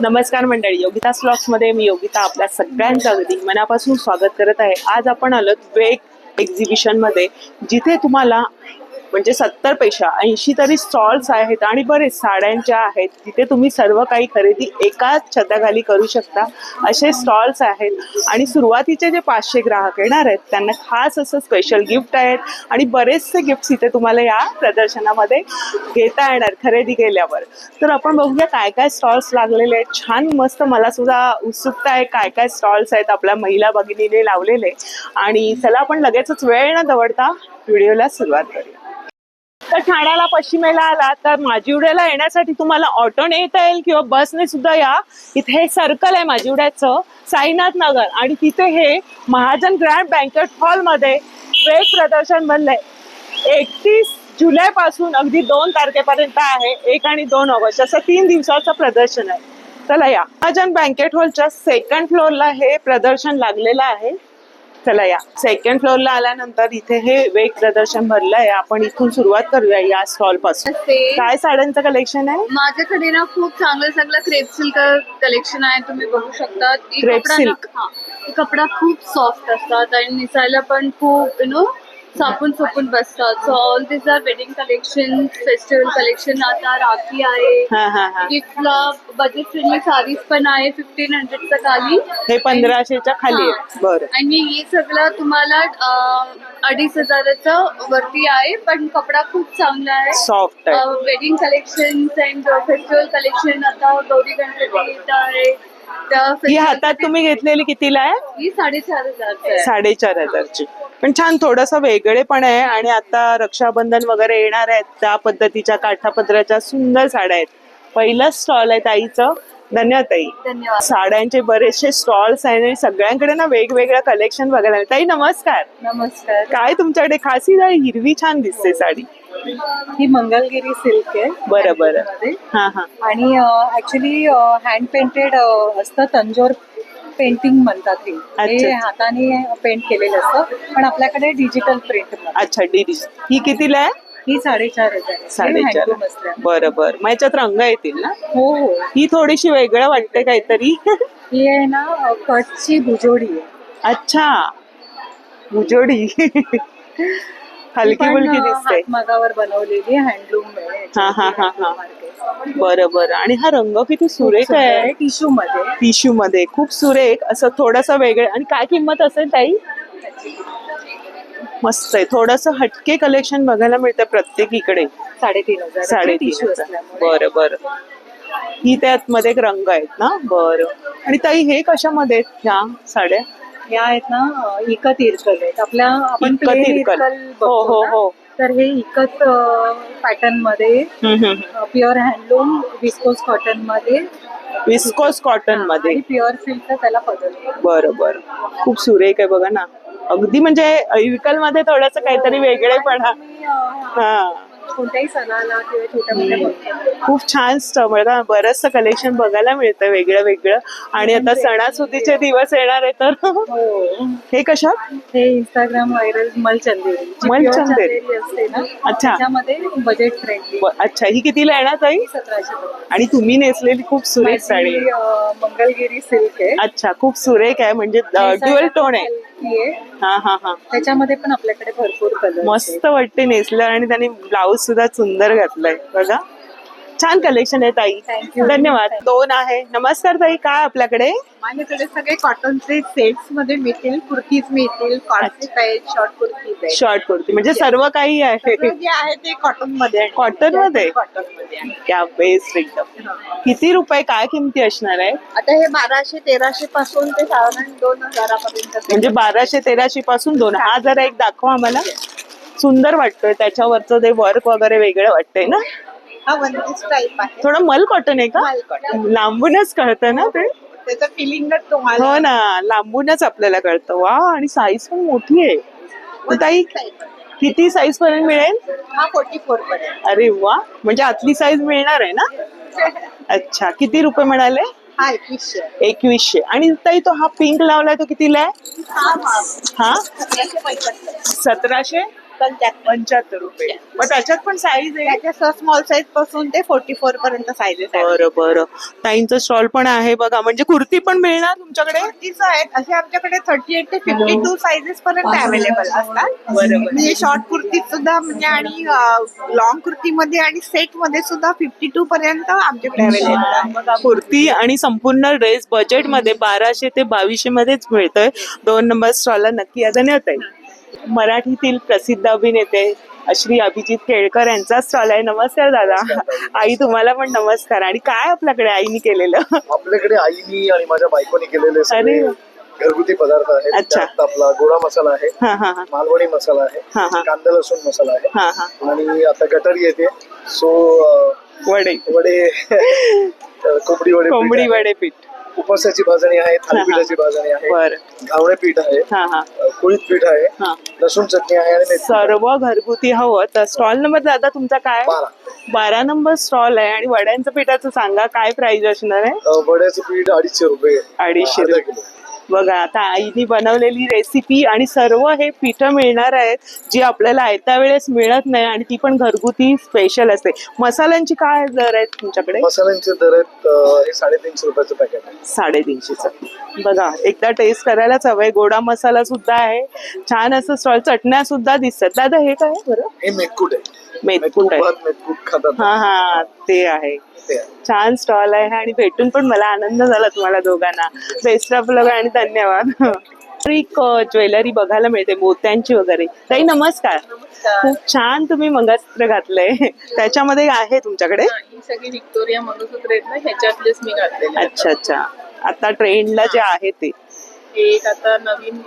नमस्कार मंडळी, योगिता व्लॉग्स मध्ये मी योगिता आपल्या सगळ्यांचं अगदी मनापासून स्वागत करत आहे. आज आपण आलो वेग एक्झिबिशन मध्ये, जिथे तुम्हाला म्हणजे 70 पैसा 80 तरी स्टॉल्स आहेत आणि बरेच साड्यांच्या आहेत. तिथे तुम्ही सर्व काही खरेदी एकाच छताखाली करू शकता असे स्टॉल्स आहेत. आणि सुरुवातीचे जे 500 ग्राहक येणार आहेत त्यांना खास असं स्पेशल गिफ्ट आहेत आणि बरेचसे गिफ्ट्स इथे तुम्हाला या प्रदर्शनामध्ये घेता येणार खरेदी केल्यावर. तर आपण बघूया काय काय स्टॉल्स लागलेले आहेत. छान मस्त, मला सुद्धा उत्सुकता आहे काय काय स्टॉल्स आहेत आपल्या महिला भगिनीने लावलेले. आणि चला आपण लगेचच वेळ न दवडता व्हिडिओला सुरुवात करूया. तर ठाण्याला पश्चिमेला आला तर माजिवड्याला येण्यासाठी तुम्हाला ऑटोने येता येईल किंवा बसने सुद्धा या. इथे हे सर्कल आहे माजिवड्याचं, साईनाथ नगर, आणि तिथे हे महाजन ग्रँड बँकेट हॉल मध्ये वेग प्रदर्शन बनलंय. 31 जुलैपासून अगदी 2 तारखेपर्यंत आहे. 1 आणि 2 ऑगस्ट असं 3 दिवसाचं प्रदर्शन आहे. चला या. महाजन बँकेट हॉलच्या 2nd फ्लोअरला हे प्रदर्शन लागलेलं आहे. चला या. 2nd फ्लोअरला आल्यानंतर इथे हे वेग प्रदर्शन भरलं आहे. आपण इथून सुरुवात करूया या स्टॉल पासून. काय साड्यांचं कलेक्शन आहे माझ्याकडे ना? खूप चांगलं क्रेप सिल्क कलेक्शन आहे, तुम्ही बघू शकता. क्रेप सिल्क कपडा खूप सॉफ्ट असतात आणि निसायला पण खूप सापून बसतात. So all this are wedding collection, festival collection. आता राखी आहे, गिफ्टला बजेट फ्रेंडली साडीज पण आहे 1500च्या खाली. हे 1500च्या खाली आहे. बरं. आणि हे सगळं तुम्हाला 2500चं वरती आहे, पण कपडा खूप चांगला आहे, सॉफ्ट आहे. Wedding collection and festival collection. आता गौरी गणपती येत आहे. ही हातात तुम्ही घेतलेली कितीला आहे? ही 4500 4500ची. पण छान, थोडस वेगळे पण आहे. आणि आता रक्षाबंधन वगैरे येणार आहेत, त्या पद्धतीच्या काठापदराच्या सुंदर साड्या आहेत. पहिलं स्टॉल आहे ताईचं. धन्यवाद ताई. धन्यवाद. साड्यांचे बरेचसे स्टॉल्स आहेत आणि सगळ्यांकडे ना वेगवेगळं कलेक्शन बघायला मिळतं. ताई नमस्कार. नमस्कार. काय तुमच्याकडे खास? ही हिरवी छान दिसते साडी. ही मंगलगिरी सिल्क आहे. बरं बरं. हा हा. आणि ऍक्च्युली हँड पेंटेड असतं, तंजोर पेंटिंग म्हणतात. हे हाताने पेंट केलेलं असतं, पण आपल्याकडे डिजिटल प्रिंट. अच्छा, ही कितीला आहे? ही 4500. 4500. बरं बरं. मग याच्यात रंग येतील ना? हो हो. ही थोडीशी वेगळं वाटते काहीतरी. ही आहे ना कटची भुजोडी आहे. अच्छा, भुजोडी. हलकी फुलकी दिसते. हातमागावर बनवलेली हँडलूम आहे. हा हा हा हा. बरं बरं. आणि हा रंग किती सुरेख आहे. टिश्यू मध्ये खूप सुरेख असं, थोडंसं वेगळं. आणि काय किंमत असेल ताई? मस्त आहे. थोडस हटके कलेक्शन बघायला मिळतं प्रत्येक इकडे. 3500. 3500. बरं बरं. ही त्यात मध्ये एक रंग आहेत ना? बरं. आणि ताई हे कशामध्ये आहेत ह्या साड्या? या आहेत ना इकत इरकल आहेत. आपण इकत इरकल. हो हो हो. तर हे इकत पॅटर्न मध्ये, प्युअर हँडलूम विस्कोस कॉटन मध्ये. विस्कोस कॉटन मध्ये प्युअर सिल्क त्याला बदल. बरं बरं. खूप सुरेख आहे बघा ना. अगदी म्हणजे इरकल मध्ये थोडस काहीतरी वेगळेपणा. हा. कोणत्याही सणाला किंवा छोट्या मोठ्या खूप छान बरंचसं कलेक्शन बघायला मिळतं वेगळं वेगळं. आणि आता सणासुदीचे दिवस येणार आहे तर हे कशात? हे इंस्टाग्राम व्हायरल मलचंदेरी असते ना. अच्छा. त्याच्यामध्ये बजेट फ्रेंडली. अच्छा, ही कितीला येणार ताई? 1700. आणि तुम्ही नेसलेली खूप सुरेख साडी. मंगलगिरी सिल्क आहे. अच्छा, खूप सुरेख आहे. म्हणजे ड्युअल टोन आहे. हा हा हा. त्याच्यामध्ये पण आपल्याकडे भरपूर कलर. मस्त वाटते नेसलं. आणि त्यांनी ब्लाऊज सुद्धा सुंदर घातलाय बघा. छान कलेक्शन आहे ताई. धन्यवाद. 2 आहे. नमस्कार ताई, काय आपल्याकडे? माझ्याकडे सगळे कॉटनचे सेट्स मध्ये मिळतील, कुर्तीज मिळतील, शॉर्ट कुर्तीज. शॉर्ट कुर्ती म्हणजे सर्व काही आहे. जे आहे ते कॉटन मध्ये. कॉटन मध्ये क्या बेस्ट एकदम. किती रुपये, काय किमती असणार आहे? आता हे 1200-1300 पासून ते साधारण 2000 पर्यंत. म्हणजे 1200-1300 पासून 2. हा जरा एक दाखवा आम्हाला. सुंदर वाटतोय. त्याच्यावरचं ते वर्क वगैरे वेगळं वाटतंय ना. हा वनपीस टाईप आहे. थोडं मल कॉटन आहे का? लांबूनच कळतं ना ते. त्याचं फिलिंगच तुम्हाला. हो ना, लांबूनच आपल्याला कळतं. वा. आणि साईज पण मोठी आहे. ताई किती साईज पर्यंत मिळेल? हा 44 पर्यंत. अरे वा. म्हणजे आतली साईज मिळणार आहे ना? अच्छा, किती रुपये म्हणाले? हा 2100. 2100. आणि ताई तो हा पिंक लावलाय तो कितीला आहे? हा 1775. 1700. 75 रुपये. मग त्याच्यात पण साईज आहे? त्याच्या स्मॉल साईज पासून ते 44 पर्यंत साईजेस आहेत. बरं बरं. ताईंचं स्टॉल पण आहे बघा, म्हणजे कुर्ती पण मिळणार तुमच्याकडे? कुर्तीज आहेत असे आमच्याकडे 38 ते 52 साईजेस पर्यंत अवेलेबल असतात. बरोबर. म्हणजे शॉर्ट कुर्तीत सुद्धा म्हणजे आणि लॉंग कुर्तीमध्ये आणि सेट मध्ये सुद्धा 52 पर्यंत आमच्याकडे अवेलेबल आहे. बघा, कुर्ती आणि संपूर्ण ड्रेस बजेट मध्ये 1200 ते 2200 मध्येच मिळतोय. 2 नंबर स्टॉलला नक्की या. धन्यवाद ताई. मराठीतील प्रसिद्ध अभिनेते श्री अभिजित केळकर यांचा स्टॉल आहे. नमस्कार दादा. आई तुम्हाला पण नमस्कार. आणि काय आपल्याकडे आईनी केलेलं? आपल्याकडे आईनी आणि माझ्या बायकोनी केलेले सगळे अरे. घरगुती पदार्थ आहेत. अच्छा. त्यात आपला गोडा मसाला आहे, हा हा हा मालवणी मसाला हा, हा. आहे, कांदा लसूण मसाला आहे हा हा. आणि आता गटारी येते. सो वडे, वडे कोंबडी वडे कोंबडी पीठ आहे. वडे पीठ. उपासाची भाजणी आहे, थालीपीठाची भाजणी आहे, बरं. घावणे पीठ आहे, हा हा कुळीत पीठ आहे, हा. लसूण चटणी आहे आणि मेथी पीठ आहे. सर्व घरगुती हवं तर स्टॉल नंबर दादा तुमचा काय? 12. 12 नंबर स्टॉल आहे. आणि वड्यांचं पिठाचं सांगा काय प्राइस असणार आहे? वड्याचं पीठ 250 रुपये. 250 अर्धा रुपये. किलो. बघा, आता आईनी बनवलेली रेसिपी आणि सर्व हे पीठ मिळणार आहेत जी आपल्याला आयत्या वेळेस मिळत नाही आणि ती पण घरगुती स्पेशल असते. मसाल्यांची काय दर आहेत तुमच्याकडे? मसाल्यांचे दर आहेत हे 350 रुपयाचं पॅकेट आहे. 350चं. बघा, एकदा टेस्ट करायलाच हवंय. गोडा मसाला सुद्धा आहे. छान असं स्टॉल. चटण्या सुद्धा दिसतात. दादा हे काय आहे बरं? हे मेथकूट आहे. मेथकूट आहे. भात मेथकूट खातात हा हा, ते आहे. ते आहे. छान स्टॉल आहे आणि भेटून पण मला आनंद झाला तुम्हाला दोघांना. बेस्ट ऑफ लक आणि धन्यवाद. एक ज्वेलरी बघायला मिळते मोत्यांची वगैरे. ताई नमस्कार. खूप छान तुम्ही मंगळसूत्र घातलंय. त्याच्यामध्ये आहे तुमच्याकडे? ही सगळी व्हिक्टोरिया मंगळसूत्र आहेत ना, ह्याच्यातलेच मी घातलेले आहेत. अच्छा अच्छा. आता ट्रेंडला जे आहे ते हे एक आता नवीन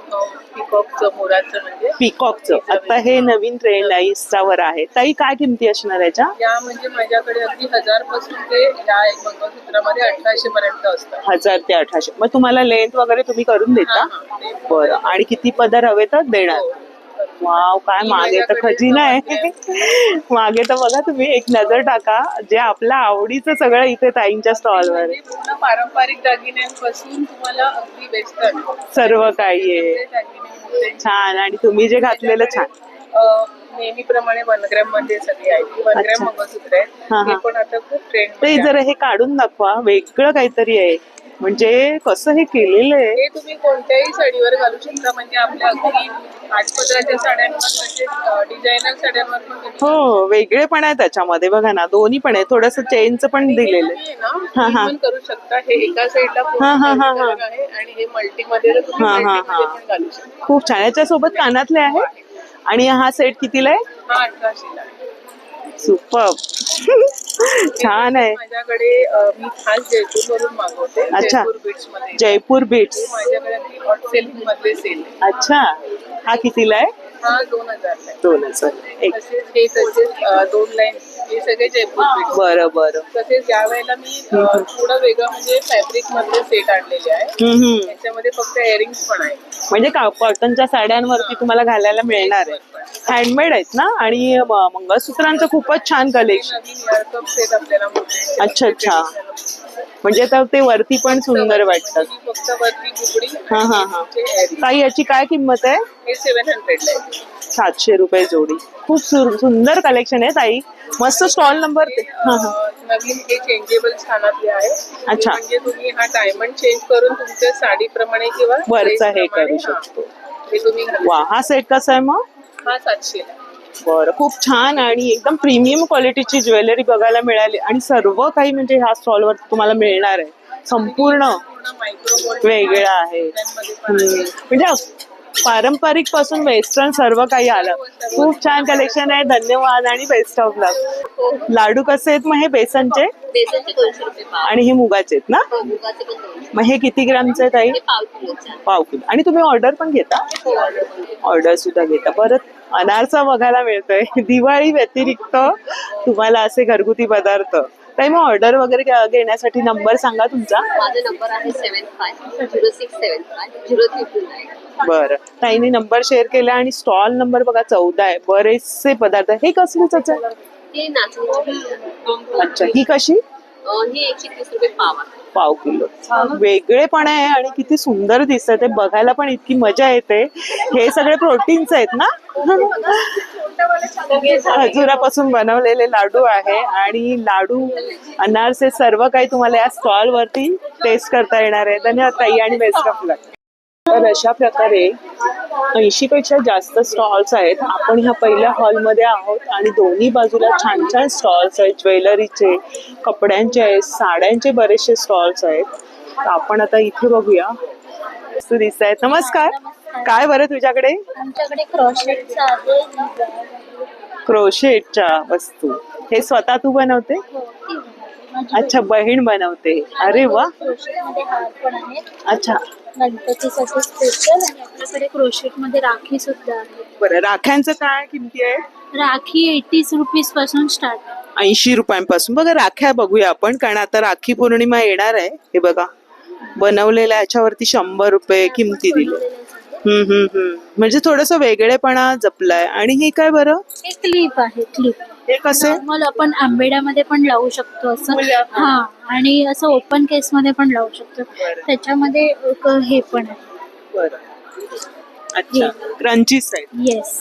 पिकॉकचं मोराचं म्हणजे पिकॉकचं. आता हे नवीन ट्रेंड आहे, इंस्टावर आहे. ताई काय किमती असणार याच्या? या म्हणजे माझ्याकडे अगदी 1000 पासून ते या एक मंगळसूत्रामध्ये 1800 पर्यंत असतात. 1000 ते 1800. मग तुम्हाला लेंथ वगैरे तुम्ही करून देता? हा, ते बरं. आणि किती पदर हवे तर देणार? वाव, काय मागे तर खजिना आहे. मागे तर बघा, तुम्ही एक नजर टाका. जे आपल्या आवडीचं सगळं इथे ताईंच्या स्टॉलवर आहे. म्हणजे पूर्ण पारंपरिक दागिन्यांपासून तुम्हाला अगदी वेस्टर्न सर्व काही आहे. दागिने छान. आणि तुम्ही जे घातलेलं छान. नेहमीप्रमाणे 1 ग्रॅम मध्ये सगळी आहे. 1 ग्रॅम अच्छा. मंगळसूत्र हा, आहेत. हा. हे पण आता खूप ट्रेंड ते जरा हे काढून दाखवा. वेगळं काहीतरी आहे. म्हणजे कसं हे केलेलं आहे. हे तुम्ही कोणत्याही साडीवर घालू शकता. म्हणजे आपल्या अगदी काठपदराच्या साड्यांवर म्हणजे डिझायनर साड्यांवर पण तुम्ही हो, वेगळे पण आहे त्याच्यामध्ये. बघा ना, दोन्ही पण आहे. थोडस चेनचं पण दिलेलं आहे. तुम्ही आहे ना, हा, हा. हे पण करू शकता. हे एका साईडला हा, हा, हा, हा. आहे आणि हे मल्टीमध्ये तर तुम्ही हा, हा, मल्टीमध्ये हा. पण घालू शकता. खूप छान. याच्यासोबत कानातले आहे. आणि हा सेट कितीला आहे? हा 1800 ला आहे. सुपर. छान आहे. माझ्याकडे मी खास जयपूर वरून मागवते. अच्छा. जयपूर बीट्स मध्ये जयपूर बीट्स. माझ्याकडे हॉट सेलिंग मधले सेल आहे. अच्छा. हा कितीला आहे? हा 2000 ला आहे. 2000. एक. तसेच हे तसेच 2 लाईन हे सगळे जयपूर बीट्स. बरं बरं. तसेच या वेळेला मी थोडं वेगळं म्हणजे फॅब्रिक मधले सेट आणलेले आहे. त्याच्यामध्ये फक्त इयरिंग्स पण आहे. म्हणजे कॉटनच्या साड्यांवरती तुम्हाला घालायला मिळणार आहे. हँडमेड आहेत ना. आणि मंगळसूत्रांचं खूपच छान कलेक्शन. नवीन इयरकप सेट आपल्याला मिळते. अच्छा अच्छा. म्हणजे आता ते वरती पण सुंदर वाटतात. फक्त वरती बुगडी हा हा हा. earrings. ताई याची काय किंमत आहे? हे 700 ला आहे. 700 रुपये जोडी. खूप सुंदर कलेक्शन आहे ताई. मस्त स्टॉल नंबर. हा हा. नवीन हे चेंजेबल छानातले आहे. अच्छा. म्हणजे तुम्ही हा डायमंड चेंज करून तुमच्या साडीप्रमाणे किंवा वरचा हे ड्रेसप्रमाणे, करू हा, शकतो. हे तुम्ही घालू वा, हा सेट कसा आहे मग? शकता. हा 700 ला आहे. बरं. खूप छान आणि एकदम प्रीमियम क्वालिटीची ज्वेलरी बघायला मिळाली. आणि सर्व काही म्हणजे ह्या स्टॉलवर तुम्हाला मिळणार आहे. संपूर्ण मायक्रो वेगळं आहे. म्हणजे पारंपरिक पासून वेस्टर्न सर्व काही आलं. खूप छान कलेक्शन आहे. धन्यवाद आणि बेस्ट ऑफ लक. लाडू कसे आहेत मग हे बेसनचे? बेसनचे 200 रुपये पाव. आणि हे मुगाचे आहेत ना? हो, मुगाचे पण 200. मग हे किती ग्रामचे आहेत ताई? हे पाव किलोचे आहे. पाव किलो. आणि तुम्ही ऑर्डर पण घेता? हो, ऑर्डर पण घेतो. ऑर्डर सुद्धा घेता. परत अनारसा बघायला मिळतोय. दिवाळी व्यतिरिक्त तुम्हाला असे घरगुती पदार्थ. ताई मग ऑर्डर वगैरे घेण्यासाठी नंबर सांगा तुमचा. माझा नंबर आहे 7506750329. बरं. ताईने नंबर शेअर केला. आणि स्टॉल नंबर बघा 14 आहे. बरेचसे पदार्थ. हे कसलीच आहे? हे नाचणी. अच्छा. ही कशी? ही 130 रुपये पाव आहे. पाव किलो. वेगळेपण आहे आणि किती सुंदर दिसत ते बघायला पण इतकी मजा येते. हे सगळे प्रोटीन्स आहेत ना. खजुरापासून बनवलेले लाडू आहे आणि लाडू अनारसे सर्व काही तुम्हाला या स्टॉल वरती टेस्ट करता येणार आहे. धन्यवाद ताई आणि बेस्ट ऑफ लक. तर अशा प्रकारे 80 पेक्षा जास्त स्टॉल्स आहेत. आपण ह्या पहिल्या हॉलमध्ये आहोत आणि दोन्ही बाजूला छान छान स्टॉल्स आहेत. ज्वेलरीचे, कपड्यांचे आहेत, साड्यांचे बरेचसे स्टॉल्स आहेत. तर आपण आता इथे बघूया. वस्तू दिसत आहेत. नमस्कार. काय बरं तुझ्याकडे? आमच्याकडे क्रॉशेटचं आहे. क्रोशेटच्या वस्तू. हे स्वतः तू बनवते? अच्छा, बहीण बनवते. अरे वा. क्रोशेटमध्ये हार पण आहे. अच्छा. गणपतीसाठी स्पेशल. आणि आपल्याकडे क्रोशेटमध्ये राखी सुद्धा आहे. बरं, राख्यांचं काय किमती आहे? राखी 80 रुपीज पासून स्टार्ट आहे. 80 रुपयांपासून. बघा राख्या बघूया आपण, कारण आता राखी पौर्णिमा येणार आहे. हे बघा बनवलेल्या ह्याच्यावरती 100 रुपये किमती दिली. म्हणजे थोडस वेगळेपणा जपलाय. आणि हे काय बरं? हे क्लिप आहे. क्लिप हे कसे? नॉर्मल आपण आंबेड्यामध्ये पण लावू शकतो असं. हा, आणि असं ओपन केस मध्ये पण लावू शकतो. त्याच्यामध्ये एक हे पण आहे. बरं. अच्छा, क्रंचीस आहेत. येस.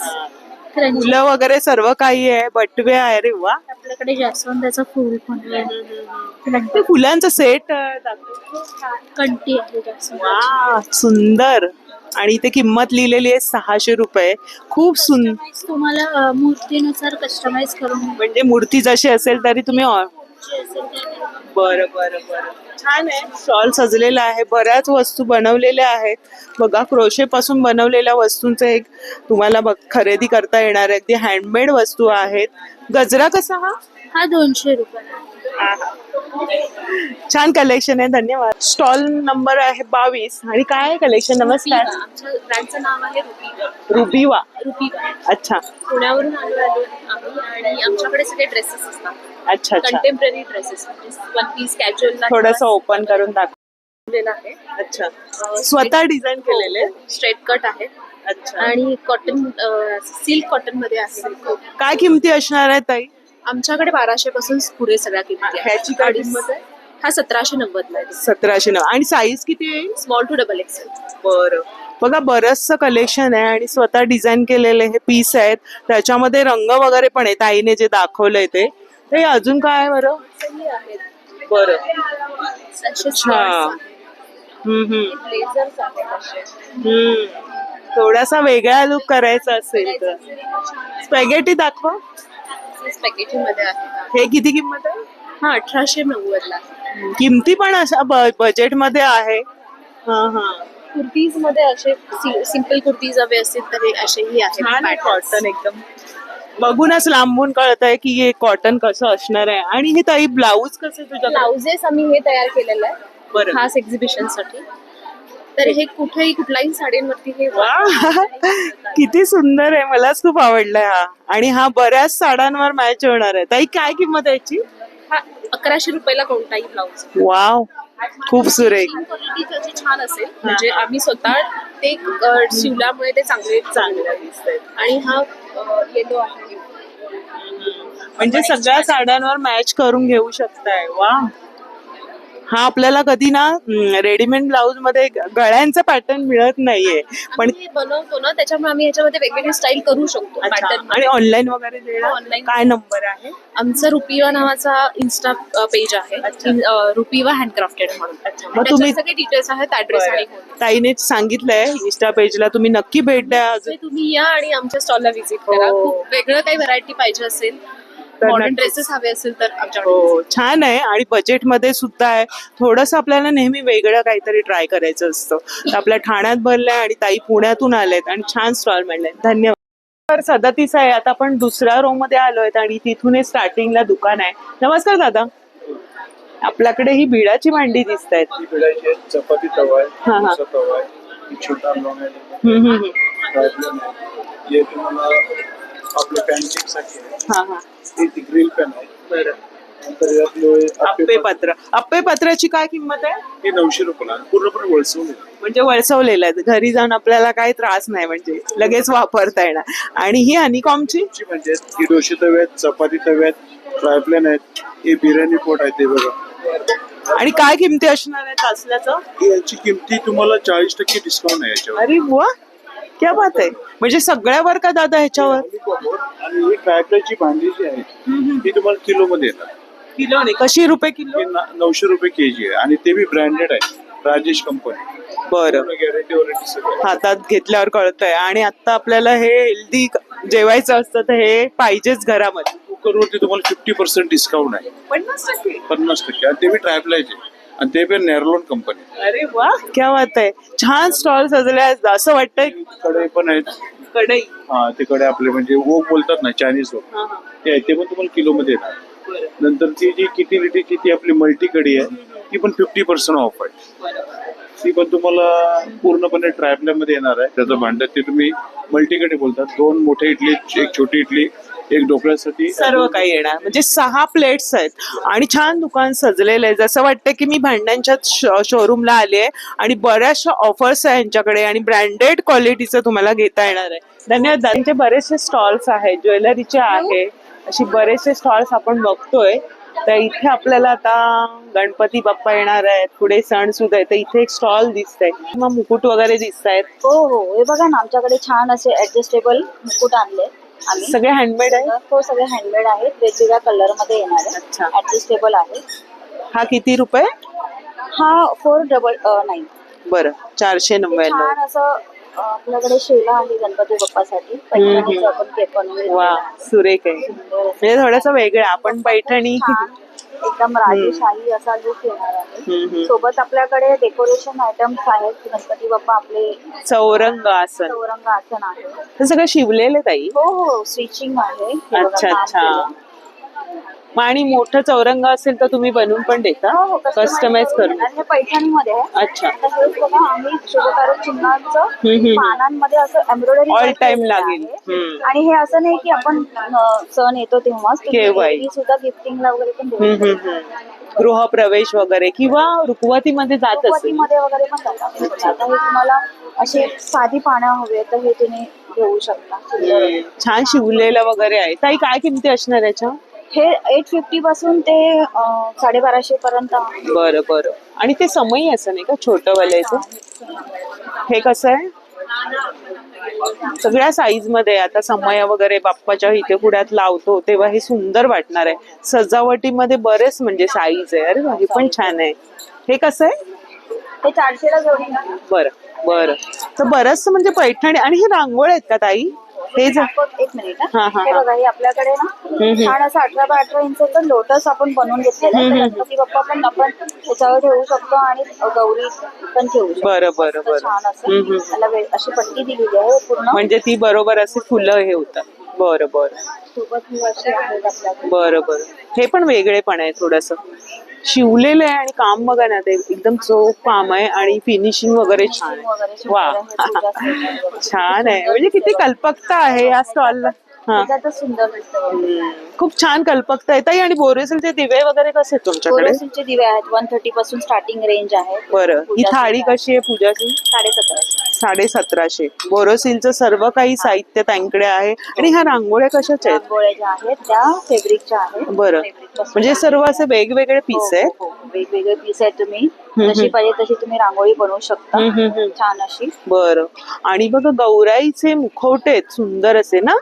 फुलं वगैरे सर्व काही आहे. बटवे आहे. रे वा. आपल्याकडे जास्वंदाचं फूल पण आहे. ते फुलांचा सेट कंटी आहे जास्वंद. वा, सुंदर. आणि इथे किंमत लिहिलेली आहे 600 रुपये. खूप सुंदर. तुम्हाला मूर्तीनुसार कस्टमाइज करून म्हणजे मूर्ती जशी असेल तरी तुम्ही बरं बरं बरं. छान आहे. स्टॉल सजलेला आहे. बऱ्याच वस्तू बनवलेल्या आहेत. बघा, क्रोशे पासून बनवलेल्या वस्तूंचं एक तुम्हाला खरेदी करता येणार आहे. ती हँडमेड वस्तू आहेत. गजरा कसा हा? 200 रुपये. छान कलेक्शन आहे. धन्यवाद. स्टॉल नंबर आहे 22. आणि काय आहे कलेक्शन? नमस्कार. आमच्या ब्रँडचं नाव आहे रुपीवा. रुबीवा. रुपीवा. अच्छा. पुण्यावरून आलो आम्ही आणि आमच्याकडे सगळे ड्रेसेस असतात. अच्छा अच्छा. कंटेम्पररी ड्रेसेस म्हणजे वन पीस कॅज्युअल थोडस ओपन करून दाखवलेलं आहे. अच्छा. स्वतः डिझाईन केलेले स्ट्रेट कट आहे. अच्छा. आणि कॉटन सिल्क कॉटन मध्ये आहे. काय किमती असणार आहे ताई? आमच्याकडे 1200 पासून पुढे सगळ्या किमती आहेत. ह्याची काय किंमत आहे? हा 1790 ला आहे. 1790. आणि साईज किती आहे? Small to double XL. बरं. बघा, बरंचसं कलेक्शन आहे आणि स्वतः डिझाईन केलेले हे पीस आहेत. त्याच्यामध्ये रंग वगैरे पण आहे. ताईने जे दाखवलंय ते अजून काय आहे बरं? बरं. अच्छा. ब्लेझर्स आहेत. थोडासा वेगळा लुक करायचा असेल तर स्पॅगेटी दाखवा. स्पॅगेटी मध्ये आहे. हे किती किंमत आहे? हा 1890 ला. किमती पण अशा बजेट मध्ये आहे. हा हा. कुर्तीज मध्ये असे सिंपल कुर्तीज हवे असतील तर असेही आहेत. कॉटन एकदम बघूनच लांबून कळत आहे की हे कॉटन कसं असणार आहे. आणि हे ताई ब्लाऊज कसं तुझ्या? ब्लाउजेस आम्ही हे तयार केलेलं आहे बरं. खास एक्झिबिशन साठी. तर हे कुठलाही साडींवरती हे किती सुंदर आहे. मलाच खूप आवडलाय हा. आणि हा बऱ्याच साड्यांवर मॅच होणार आहे. ताई काय किंमत आहे याची? हा 1100 रुपयाला कोणताही ब्लाउज. वाव, खूप सुरेख. क्वालिटी छान असेल. म्हणजे आम्ही स्वतः ते शिवल्यामुळे ते चांगले दिसत आहेत. आणि हा येलो आहे. म्हणजे सगळ्या साड्यांवर मॅच करून घेऊ शकताय. वा. हा आपल्याला कधी ना रेडीमेड ब्लाऊज मध्ये गळ्यांचा पॅटर्न मिळत नाहीये, पण बनवतो ना, त्याच्यामुळे आम्ही ह्याच्यामध्ये वेगवेगळे स्टाईल करू शकतो. आणि ऑनलाईन वगैरे देणार. ऑनलाईन काय नंबर आहे? आमचा रुपीवा नावाचा इन्स्टा पेज आहे. रुपीवा हँडक्राफ्टेड म्हणून. मग तुम्ही सगळे डिटेल्स आहेत. ऍड्रेस आणि ताईने सांगितलंय इन्स्टा पेजला, तुम्ही नक्की भेट द्या. तुम्ही या आणि आमच्या स्टॉलला व्हिजिट करा. खूप वेगळं काही व्हरायटी पाहिजे असेल, मॉडर्न ड्रेसेस हवे असेल तर आमच्याकडे छान आहे. आणि बजेट मध्ये सुद्धा आहे. थोडस आपल्याला नेहमी वेगळं काहीतरी ट्राय करायचं असतं. तर आपल्या ठाण्यात भरलंय आणि ताई पुण्यातून आलेत आणि छान स्टॉल मिळाले. धन्यवाद. 37 आहे. आता आपण दुसऱ्या रो मध्ये आलोय आणि तिथून स्टार्टिंगला दुकान आहे. नमस्कार दादा. आपल्याकडे ही बिडाची भांडी दिसत आहेत. चपाती तवा आहे. हा हा. तवा आहे. छोटा लॉंग आहे. ये तुम्हाला आपले पॅनकेक साठी आहे. हा हा. ती ग्रिल पॅन आहे. बरं. नंतर आपले अप्पे पत्राची काय किंमत आहे? हे 900 रुपयाला पूर्णपणे वळसवून म्हणजे वळसवलेलं आहे. घरी जाऊन आपल्याला काही त्रास नाही, म्हणजे लगेच वापरता येणार. आणि ही हनीकॉमची म्हणजे ही डोशे तवे आहेत, चपाती तवे आहेत, फ्राय प्लॅन आहेत. हे बिर्याणी पोट आहे ते बघा. आणि काय किमती असणार आहे तासल्याचं? याची किमती तुम्हाला 40% डिस्काउंट आहे याच्यावर. अरे वा, क्या बात आहे. म्हणजे सगळ्यावर का दादा ह्याच्यावर? आणि ही ट्रायप्लायची भांडी जी आहेत ती तुम्हाला किलो मध्ये येणार. किलोने कशी रुपये किलो? हे 900 रुपये केजी आहे आणि ते बी ब्रँडेड आहे, राजेश कंपनी. बरं, गॅरंटी वॉरंटी सगळं. हातात घेतल्यावर कळतंय. आणि आता आपल्याला हे हेल्दी जेवायचं असतं तर हे पाहिजेच घरामध्ये. कुकरवरती तुम्हाला 50% डिस्काउंट आहे. 50% आणि ते बी ट्रायप्लायचे आणि ते बी नेरलॉन कंपनी. अरे वा, क्या बात आहे. छान स्टॉल सजले आहेत. असं वाटतंय कडे पण आहेत. कढई. हा, ते कडे आपले म्हणजे वोक बोलतात ना, चायनीज वोक, ते आहे. ते पण तुम्हाला किलो मध्ये येणार. नंतर ती जी किती लिटरची ती आपली मल्टी कढी आहे ती पण 50% ऑफ आहे. ती पण तुम्हाला पूर्णपणे ट्रायप्लाय मध्ये येणार आहे. त्याचं भांडं ते तुम्ही मल्टी कढी बोलतात. 2 मोठे इडली, एक छोटी इडली, एक ढोकळ्यासाठी, सर्व काही येणार. म्हणजे 6 प्लेट्स आहेत आणि छान दुकान सजलेलं आहे. जसं वाटतं की मी भांड्यांच्या शोरूमला आले आहे आणि बऱ्याचशा ऑफर्स आहे यांच्याकडे आणि ब्रँडेड क्वालिटीचं तुम्हाला घेता येणार आहे. धन्यवाद. त्यांचे बरेचसे स्टॉल्स आहेत, ज्वेलरीचे आहे, अशी बरेचसे स्टॉल्स आपण बघतोय. तर इथे आपल्याला आता गणपती बाप्पा येणार आहेत, पुढे सण सुद्धा आहे. तर इथे एक स्टॉल दिसतंय, मग मुकुट वगैरे दिसत आहेत. हो हो, हे बघा ना, आमच्याकडे छान असे ऍडजस्टेबल मुकुट आणले आम्ही. सगळे हँडमेड आहे? हो, सगळे हँडमेड आहेत, वेगवेगळ्या कलर मध्ये येणार आहे. अच्छा. ऍडजस्टेबल आहे. हा किती रुपये? हा 499. बरं, 499. छान असं आपल्याकडे शेला आहे गणपती बाप्पासाठी. पैठणीचं आपण ते बनवलेलं वा, आहे. सुरेख आहे. म्हणजे थोडस वेगळं. आपण पैठणी. छान, एकदम राजेशाही असा लुक येणार आहे. हम्म. सोबत आपल्याकडे डेकोरेशन आयटम्स आहेत. गणपती बाप्पा आपले चौरंग आसन. चौरंग आसन आहे. हे सगळं शिवलेलं ताई? हो हो, स्टिचिंग आहे. हे बघा, अच्छा काम अच्छा. केलं. मग आणि मोठं चौरंग असेल तर तुम्ही बनवून पण देता? हो, हो, कस्टमाइज करून? आणि हे पैठणीमध्ये आहे. अच्छा. आता हे बघा, आम्ही शुभकारक चिन्हांचं पानांमध्ये असं एम्ब्रॉयडरी All time लागेल. आणि हे असं नाही की आपण सण येतो तेव्हाच केव्हाही. तुम्ही सुद्धा गिफ्टिंगला वगैरे पण देऊ शकता. गृहप्रवेश वगैरे किंवा रुखवतीमध्ये जात असेल. रुखवतीमध्ये वगैरे पण जातात. आता हे तुम्हाला असे साधी पानं हवे तर हे तुम्ही घेऊ शकता. छान शिवलेलं वगैरे आहे. ताई काय किमती असणार याच्या? हे 850 पासून ते 1250 पर्यंत आहे. बरं बरं. आणि ते समई असं नाही का छोटं वाल्याचं? हे कसं आहे? सगळ्या साईज मध्ये. आता समया वगैरे बाप्पाच्या इथे पुढ्यात लावतो तेव्हा हे सुंदर वाटणार आहे. सजावटीमध्ये बरेच म्हणजे साईज आहे. अरे वा, हे पण छान आहे. हे कसं आहे? हे 400 ला जोडी आहे. बरं बरं. तर बरंच म्हणजे पैठणी. आणि हे रांगोळ आहेत का ताई? हे एक मिनिट हा, हा. हा, हे बघा, हे आपल्याकडे ना छान असं 18 बाय 18 इंचचं लोटस आपण बनवून घेतलेलं आहे. तर गणपती बाप्पा पण आपण त्याच्यावर ठेवू शकतो आणि गौरी पण ठेवू शकतो. बरं बरं मस्त बरं. छान असं त्याला अशी पट्टी दिलेली आहे पूर्ण. म्हणजे ती बरोबर असे फुलं हे होतात. बरं बरं. सोबत ही अशी आहेत आपल्याकडे. बरं बरं. हे पण वेगळे पण आहे थोडस शिवलेलं आहे. आणि काम बघा ना, ते एकदम चोख काम आहे आणि फिनिशिंग वगैरे छान आहे. वा, छान आहे. म्हणजे किती कल्पकता आहे या स्टॉलला. त्याच्यातच सुंदर दिसतं. खूप छान कल्पकता आहे ताई. आणि बोरेसिलचे दिवे वगैरे कसे आहेत तुमच्याकडे? बोरोसिलचे दिवे आहेत. 130 पासून स्टार्टिंग रेंज आहे. बरं. ही थाळी कशी आहे पूजाची? 1750. 1750. बोरोसिलचं सर्व काही साहित्य त्यांकडे आहे. आणि ह्या रांगोळ्या कशाच्या आहेत? रांगोळ्या ज्या आहेत त्या फेब्रिकच्या आहेत. बरं. म्हणजे सर्व असे वेगवेगळे पीस आहेत? हो, वेगवेगळे पीस आहेत. तुम्ही जशी पाहिजे तशी तुम्ही रांगोळी बनवू शकता. छान अशी. बरं. आणि बघा गौराईचे मुखवटे आहेत सुंदर असे ना.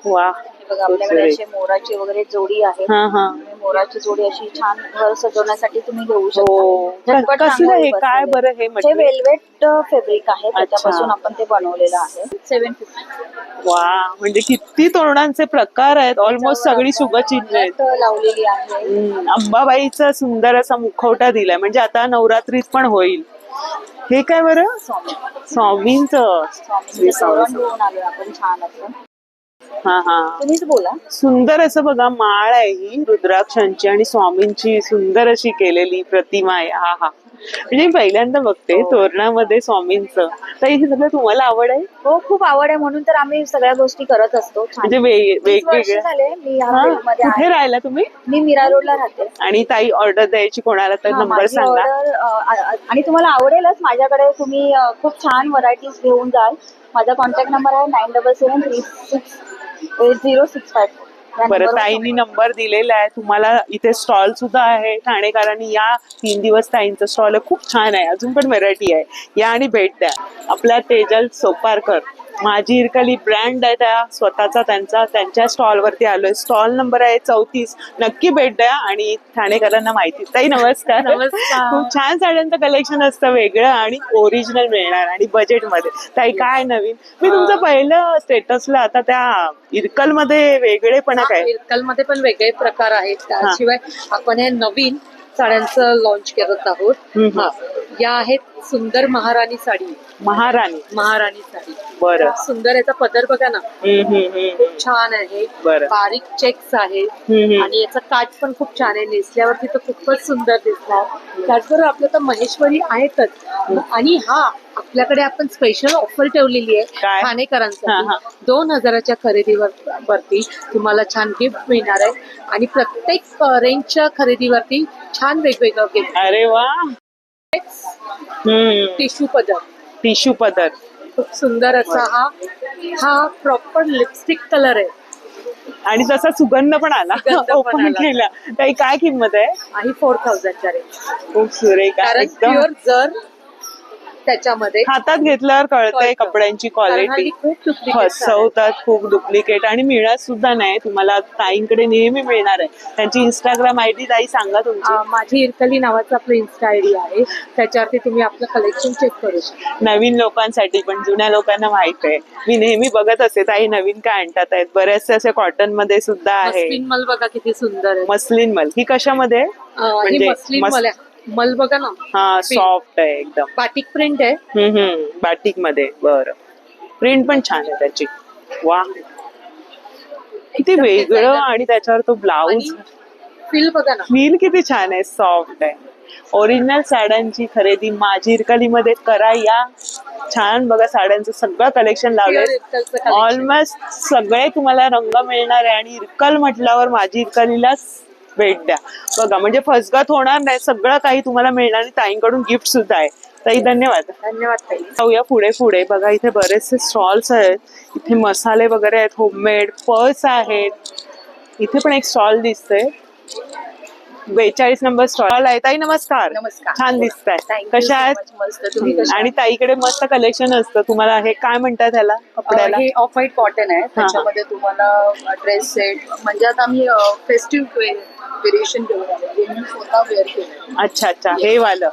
वा, बघा, आपल्याकडे असे मोराची वगैरे जोडी आहे. मोराची जोडी अशी छान घर सजवण्यासाठी तुम्ही घेऊ शकता. कसलं हे काय बरं? हे वेल्वेट फेब्रिक आहे, त्याच्यापासून आपण ते बनवलेलं आहे. 750. वा, म्हणजे किती तोरणांचे प्रकार आहेत. ऑलमोस्ट सगळी शुभचिन्ह आहेत लावलेली आहे. अंबाबाईचा सुंदर असा मुखवटा दिलाय. म्हणजे आता नवरात्रीत पण होईल. हे काय बरं? स्वामींचं तोरण घेऊन आलोय आपण छान असं. हा हा. तुम्हीच बोला. सुंदर असं बघा माळ आहे ही रुद्राक्षांची आणि स्वामींची सुंदर अशी केलेली प्रतिमा आहे. हा हा. म्हणजे मी पहिल्यांदा बघते तोरणामध्ये स्वामींचं. तर हे सगळं तुम्हाला आवड आहे? हो, खूप आवड आहे. म्हणून तर आम्ही सगळ्या गोष्टी करत असतो. म्हणजे वेगवेगळे. मी कुठे राहिला तुम्ही? मी मीरा रोडला राहते. आणि ताई ऑर्डर द्यायची कोणाला तर नंबर सांगा. आणि तुम्हाला आवडेलच. माझ्याकडे तुम्ही खूप छान व्हरायटीज घेऊन जाल. माझा कॉन्टॅक्ट नंबर आहे 9773680654. बरं, ताईंनी नंबर दिलेला आहे तुम्हाला. इथे स्टॉल सुद्धा आहे ठाणेकरांनी या 3 दिवस ताईंचं स्टॉल आहे, खूप छान आहे, अजून पण व्हरायटी आहे. या आणि भेट द्या. आपल्या तेजल सोपारकर माझी इरकली ब्रँड आहे त्या स्वतःचा, त्यांच्या स्टॉलवरती आलोय. स्टॉल नंबर आहे 34. नक्की भेट द्या आणि ठाणेकरांना माहिती. ताई नमस्कार. नमस्कार. खूप छान साड्यांचं कलेक्शन असतं, वेगळं आणि ओरिजिनल मिळणार आणि बजेटमध्ये. ताई काय नवीन, मी तुमचं पहिलं स्टेटसला आता त्या इरकल मध्ये वेगळेपणा काय? इरकल मध्ये पण वेगळे प्रकार आहेत. त्याशिवाय आपण हे नवीन साड्यांचं लॉन्च करत आहोत. हा, या आहेत सुंदर महाराणी साडी. महाराणी साडी. बरं. खूप सुंदर, याचा पदर बघा ना, खूप छान आहे. बरं. बारीक चेक्स आहेत आणि याचा काठ पण खूप छान आहे. नेसल्यावरती तर खूपच सुंदर दिसणार. त्याचबरोबर आपलं तर महेश्वरी आहेतच. आणि हा, आपल्याकडे आपण स्पेशल ऑफर ठेवलेली आहे काय? ठाणेकरांसाठी. 2000च्या खरेदीवरती तुम्हाला छान गिफ्ट मिळणार आहे आणि प्रत्येक रेंजच्या खरेदीवरती छान वेगवेगळं गिफ्ट. अरे वा. टिश्यू पदर खूप सुंदर असा हा प्रॉपर लिपस्टिक कलर आहे आणि तसा सुगंध पण आला ओपन केला. ताई काय किंमत आहे? आणि 4000च्या रेंज. खूप सुरेख आहे, कारण एकदम प्युअर जर त्याच्यामध्ये हातात घेतल्यावर कळतंय कळतं. कपड्यांची कारण क्वालिटी. हल्ली खूप duplicate फसवतात खूप डुप्लिकेट आणि मिळत सुद्धा नाही. तुम्हाला ताईंकडे नेहमी मिळणार आहे. त्यांची इंस्टाग्राम आयडी ताई सांगा तुमची. माझी इरकली नावाचं आपलं इन्स्टा आयडी आहे. त्याच्यावरती तुम्ही आपलं कलेक्शन चेक करू शकता. नवीन लोकांसाठी पण, जुन्या लोकांना माहित आहे. मी नेहमी बघत असते ताई नवीन काय आणतात आहेत. बरेचसे असे कॉटन मध्ये सुद्धा आहे. मस्लिन मल बघा किती सुंदर आहे. मस्लिन मल ही कशामध्ये आहे? ही मस्लिन मल आहे. मल बघा ना, हा, सॉफ्ट आहे एकदम. बाटिक प्रिंट आहे. बाटिक मध्ये. बरं, प्रिंट पण छान आहे त्याची. वा, किती वेगळं. आणि त्याच्यावर तो ब्लाऊज, फील बघा ना, फील किती छान आहे, सॉफ्ट आहे. ओरिजिनल साड्यांची खरेदी माझी इरकली मध्ये करा. या छान बघा, साड्यांचं सगळं कलेक्शन लावलंय. ऑलमोस्ट सगळे तुम्हाला रंग मिळणार आहे आणि इरकल म्हटल्यावर माझी इरकलीलाच भेट द्या. बघा, म्हणजे फसगत होणार नाही, सगळं काही तुम्हाला मिळणार आणि ताईंकडून गिफ्ट सुद्धा आहे. ताई धन्यवाद. ताई. जाऊया पुढे बघा, इथे बरेचसे स्टॉल्स आहेत. इथे मसाले वगैरे आहेत, होममेड पर्स आहेत. इथे पण एक स्टॉल दिसतोय, 42 नंबर स्टॉल आहे. ताई नमस्कार. नमस्कार. छान दिसताय, कशा आहेत? मस्त. तुम्ही कशा? आणि ताईकडे मस्त कलेक्शन असतं. तुम्हाला हे काय म्हणतात त्याला कपड्याला? हे ऑफ व्हाईट कॉटन आहे. त्याच्यामध्ये तुम्हाला ड्रेस सेट, म्हणजे आता आम्ही फेस्टिव्ह व्हेरिएशन घेऊन आलो, जे मी स्वतः वेअर केलं. अच्छा, हे वालं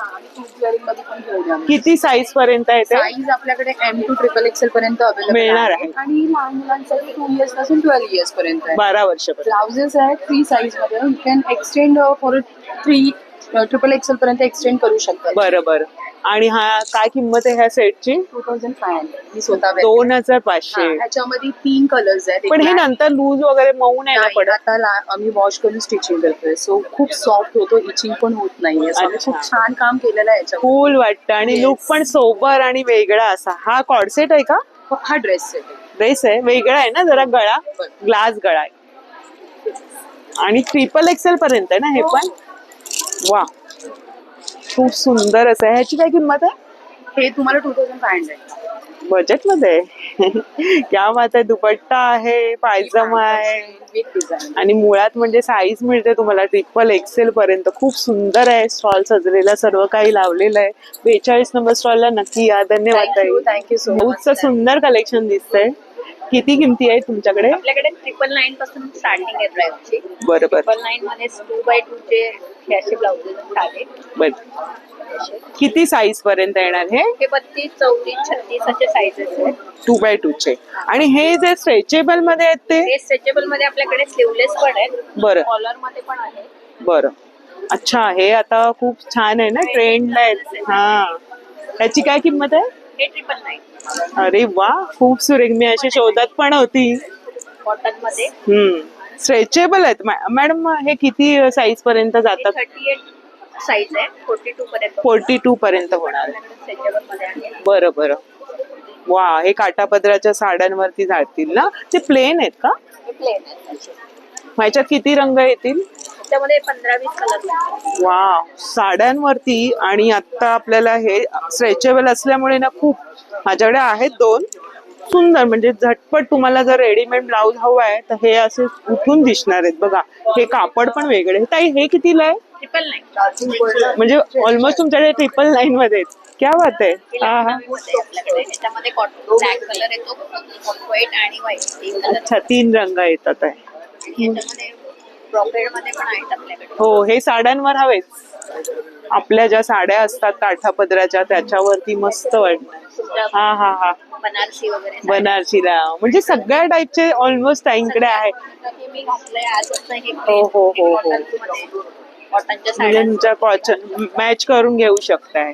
मध्ये पण घेऊन आलो. किती साईज पर्यंत आहे ते? साईज आपल्याकडे M2 XXL पर्यंत अवेलेबल मिळणार आहे. आणि लहान मुलांसाठी 2 इयर्स पासून 12 इयर्स पर्यंत आहे. 12 वर्ष. ब्लाउजेस आहेत 3 साईज मध्ये. You can extend for 3 XXL पर्यंत एक्सटेंड करू शकता. बरं. आणि हा काय किंमत आहे ह्या सेटची? 2500. मी स्वतः 2500. ह्याच्यामध्ये 3 कलर्स आहेत. पण हे नंतर लूज वगैरे मऊ नाही ना नाही, पडत? आता आम्ही वॉश करून स्टिचिंग करतोय, सो खूप सॉफ्ट होतो, इचिंग पण होत नाहीये. अच्छा. खूप छान काम केलेलं आहे याच्यावर. कूल वाटतं आणि Yes. लुक पण सोबर आणि वेगळा असा. हा कॉर्सेट आहे का? हा ड्रेस आहे. ड्रेस आहे, वेगळा आहे ना जरा, गळा ग्लास गळा आहे आणि XXL पर्यंत आहे ना हे पण? वा, खूप सुंदर असं आहे. ह्याची काय किंमत आहे? हे तुम्हाला 2500. बजेट मध्ये क्या बात आहे. दुपट्टा आहे, पायजमा आहे विथ डिझाईन. आणि मुळात म्हणजे साईज मिळते तुम्हाला XXL पर्यंत. खूप सुंदर आहे स्टॉल सजलेला, सर्व काही लावलेलं आहे. 42 नंबर स्टॉलला नक्की या. धन्यवाद ताई. Thank you so much. बहुत सुंदर कलेक्शन दिसतंय. किती किमती आहे तुमच्याकडे? आपल्याकडे 999 पासून स्टार्टिंग आहे प्राइसची. बरं 999 मध्ये 2x2 चे हे असे ब्लाउजेस आले. बरं, किती साईज पर्यंत येणार हे? हे 32, 34, 36 असे साईजेस आहेत. 2x2 चे. आणि हे जे स्ट्रेचेबल मध्ये आहेत ते? हे स्ट्रेचेबल मध्ये आपल्याकडे स्लीवलेस पण आहेत. बरं. कॉलर मध्ये पण आहे. बरं, अच्छा. हे आता खूप छान आहे ना, ट्रेंडला आहे. हा, त्याची काय किंमत आहे? हे 999 अरे वा, खूप सुरेख. मी अशी शोधत पण होती. कॉटन मध्ये. स्ट्रेचेबल आहेत मॅडम. हे किती साईज पर्यंत जातात? 38 साईज आहे. 42 पर्यंत. 42 पर्यंत होणार. स्ट्रेचेबल मध्ये आहे. बरं. वा, हे काटापदराच्या साड्यांवरती जातील ना? ते प्लेन आहेत का? हे प्लेन आहे. ह्याच्यात किती रंग येतील? त्यामध्ये 15-20 कलर. वा, साड्यांवरती. आणि आता आपल्याला हे स्ट्रेचेबल असल्यामुळे ना खूप, माझ्याकडे आहेत 2, सुंदर, म्हणजे झटपट तुम्हाला जर रेडीमेड ब्लाऊज हवा आहे तर हे असे उठून दिसणार आहेत बघा. हे कापड पण वेगळे. ताई हे कितीला आहे? 999. म्हणजे ऑलमोस्ट तुमच्याकडे 999 मध्ये आहेत. क्या बात आहे. हा हा. त्याच्यामध्ये कॉटन ब्लॅक कलर येतो, व्हाईट आणि व्हाईट. अच्छा, 3 रंग येतात आहे. याच्यामध्ये ब्रॉकेड मध्ये पण आहेत आपल्याकडे. हो, हे साड्यांवर हवेच. आपल्या ज्या साड्या असतात काठापदराच्या त्याच्यावरती मस्त वाटतं. हा हा हा. बनारसी वगैरे बनारसीला म्हणजे सगळ्या टाईपचे ऑलमोस्ट ताईंकडे आहे. मी घातलंय आज असं हे हो हो हो हो. कॉटनच्या म्हणजे साड्या तुमच्या कॉटन मॅच करून घेऊ शकताय.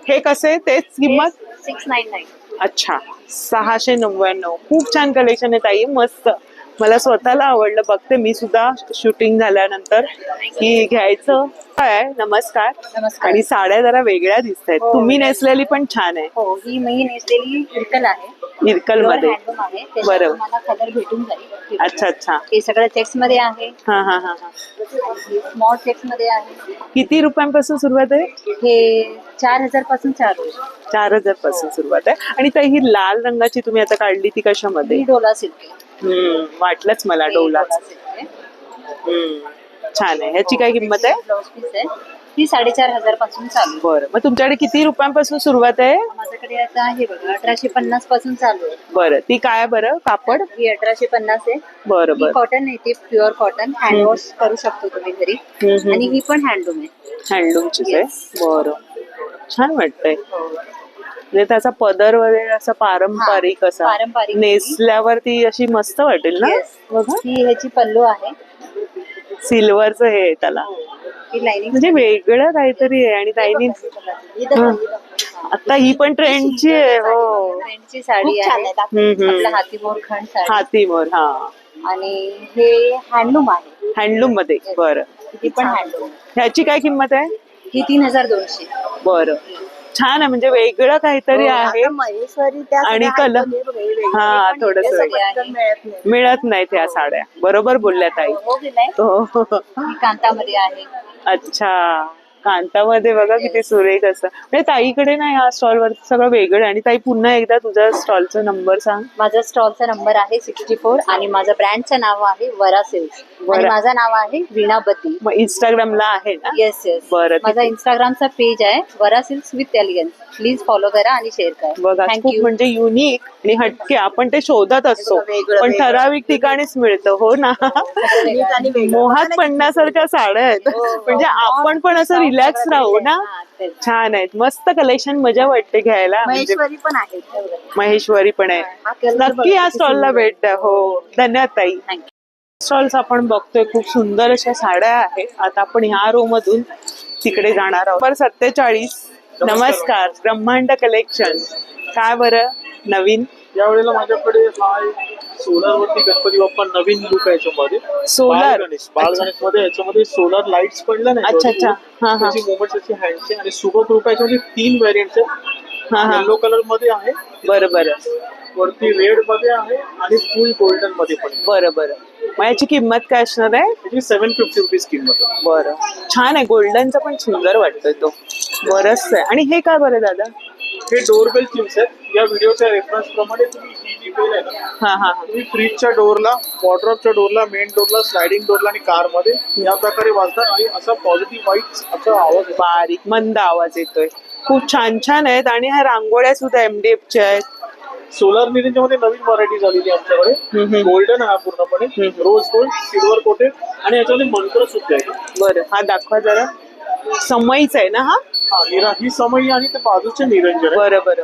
हे कसे, तेच किंमत? 699. अच्छा, 699. खूप छान कलेक्शन आहे ताई, मस्त. मला स्वतःला आवडलं. बघते मी सुद्धा शूटिंग झाल्यानंतर की घ्यायचं. काय नमस्कार. नमस्कार. आणि साड्या जरा वेगळ्या दिसत आहेत. हो. तुम्ही नेसलेली पण छान आहे. हो, ही मी नेसलेली इरकल आहे. इरकल मध्ये. हँडलूम आहे. त्याच्यात बरं. तुम्हाला कलर भेटून जाईल. अच्छा अच्छा. हे सगळं चेक्स मध्ये आहे. हा हा हा हा. स्मॉल चेक्स मध्ये आहे. किती रुपयांपासून सुरुवात आहे? हे 4000 पासून चालू आहे. 4000 पासून सुरुवात आहे. आणि ताई ही लाल रंगाची तुम्ही आता काढली ती कशामध्ये? ही डोला सिल्क. वाटलंच मला डोलाच. छान आहे. ह्याची काय किंमत आहे? ब्लाउज पीस आहे. ही 4500 पासून चालू आहे. बरं, मग तुमच्याकडे किती रुपयांपासून सुरुवात आहे? माझ्याकडे आता आहे बघा 1850 पासून चालू आहे. बरं, ती काय बरं कापड? ही 1850 आहे. बरं ही बरं. कॉटन आहे, ती प्युअर कॉटन. हँड वॉश करू शकतो तुम्ही घरी. आणि ही पण हँडलूम आहे. हँडलूमचीच आहे. Yes. बरं, छान वाटतंय. म्हणजे त्याचा पदर वगैरे असा पारंपरिक असा पारंपरिक. नेसल्यावर ती अशी मस्त वाटेल ना. Yes. बघा, ही ह्याची पल्लू आहे. सिल्वरचं हे आहे त्याला, ही लाईनिंग म्हणजे वेगळं काहीतरी आहे. आणि ताईनी आता ही पण ट्रेंडची आहे. हो, ट्रेंडची साडी आहे. आपला हातीमोर खंड साडी. हातीवर. हा, आणि हे हँडलूम आहे. हँडलूम मध्ये. बरं, ही पण हँडलूम. ह्याची काय किंमत आहे? ही 3200. बरं, छान आहे. म्हणजे वेगळं काहीतरी आहे. महेश्वरी त्या आणि सगळ्या कलर. आहेत बघ, हे वेगळे. हा, थोडस हे वेगळं. पटकन मिळत नाही. मिळत नाहीत ह्या साड्या. बरोबर बोलल्या ताई. हो गेलाय. हो. ही कांतामध्ये आहे. अच्छा, कांतामध्ये बघा किती सुरेख असं. म्हणजे ताईकडे ना ह्या स्टॉलवर सगळं वेगळं आहे. आणि ताई पुन्हा एकदा तुझ्या स्टॉलचा नंबर सांग. माझा स्टॉलचा नंबर आहे 64 आणि माझं ब्रँडचं नाव आहे वरा सिल्क्स. आणि वरा. माझं नाव आहे वीणा बती. मग इंस्टाग्रामला आहे ना? Yes yes. बरं, माझा इंस्टाग्रामचा पेज आहे वरा silks with elegance. Please follow करा आणि शेअर करा. बघा, खूप थँक्यू. म्हणजे युनिक आणि हटके. आपण ते शोधत असतो पण ठराविक ठिकाणीच मिळतं. हो ना. मोहात पडण्यासारख्या साड्या आहेत. म्हणजे आपण पण असं रिलॅक्स राहू ना. छान आहेत, मस्त कलेक्शन. मजा वाटते घ्यायला. म्हणजे महेश्वरी पण आहे. महेश्वरी पण आहे. नक्की या स्टॉलला भेट द्या. हो, धन्यवाद ताई. स्टॉल्स आपण बघतोय, खूप सुंदर अशा साड्या आहेत. आता आपण ह्या रो मधून तिकडे जाणार आहोत. नंबर 47. नमस्कार. ब्रह्मांड कलेक्शन. काय बरं नवीन? यावेळेला माझ्याकडे हा सोलर वरती गणपती बाप्पा नवीन लुक आहे याच्यामध्ये. सोलर. बाळ गणेश मध्ये याच्यामध्ये सोलर लाईट्स पडल्या नाही. अच्छा अच्छा. हा हा त्याची मोमेंट्स अशी हँडचे आणि सुबक रूप याच्यामध्ये 3 व्हेरियंट्स आहेत. हा हा. येलो कलर मध्ये आहे, बरं बरं वरती रेड मध्ये आहे आणि फुल गोल्डन मध्ये पण आहे. बरं बरं. मग याची किंमत काय असणार आहे? त्याची 750 रुपीज किंमत आहे. बरं, छान आहे. गोल्डनचा पण सुंदर वाटतोय तो. बरंच आहे. आणि हे काय बरं दादा? हे डोरबेल चिप्स आहेत. या व्हिडिओच्या रेफरन्स प्रमाणे तुम्ही ही जी बेल आहे ना, हा हा हा. तुम्ही फ्रीजच्या डोरला, वॉर्डरोबच्या डोरला, मेन डोरला, स्लायडिंग डोरला आणि कार मध्ये या प्रकारे वाजतात आणि असा पॉझिटिव्ह व्हाईट असा आवाज येतो. बारीक मंद आवाज येतोय. खूप छान छान आहेत. आणि ह्या रांगोळ्या सुद्धा MDFच्या आहेत. सोलर मिररच्या मध्ये नवीन व्हरायटी झालेली आहे आमच्याकडे. गोल्डन हा पूर्णपणे, रोज गोल्ड, सिल्वर कोटेड आणि याच्यामध्ये मंत्र सुद्धा आहे. बरं, हा दाखवा जरा. समईच आहे ना हा? ही समई आणि ते बाजूचे निरंजन आहे. बरं बरं.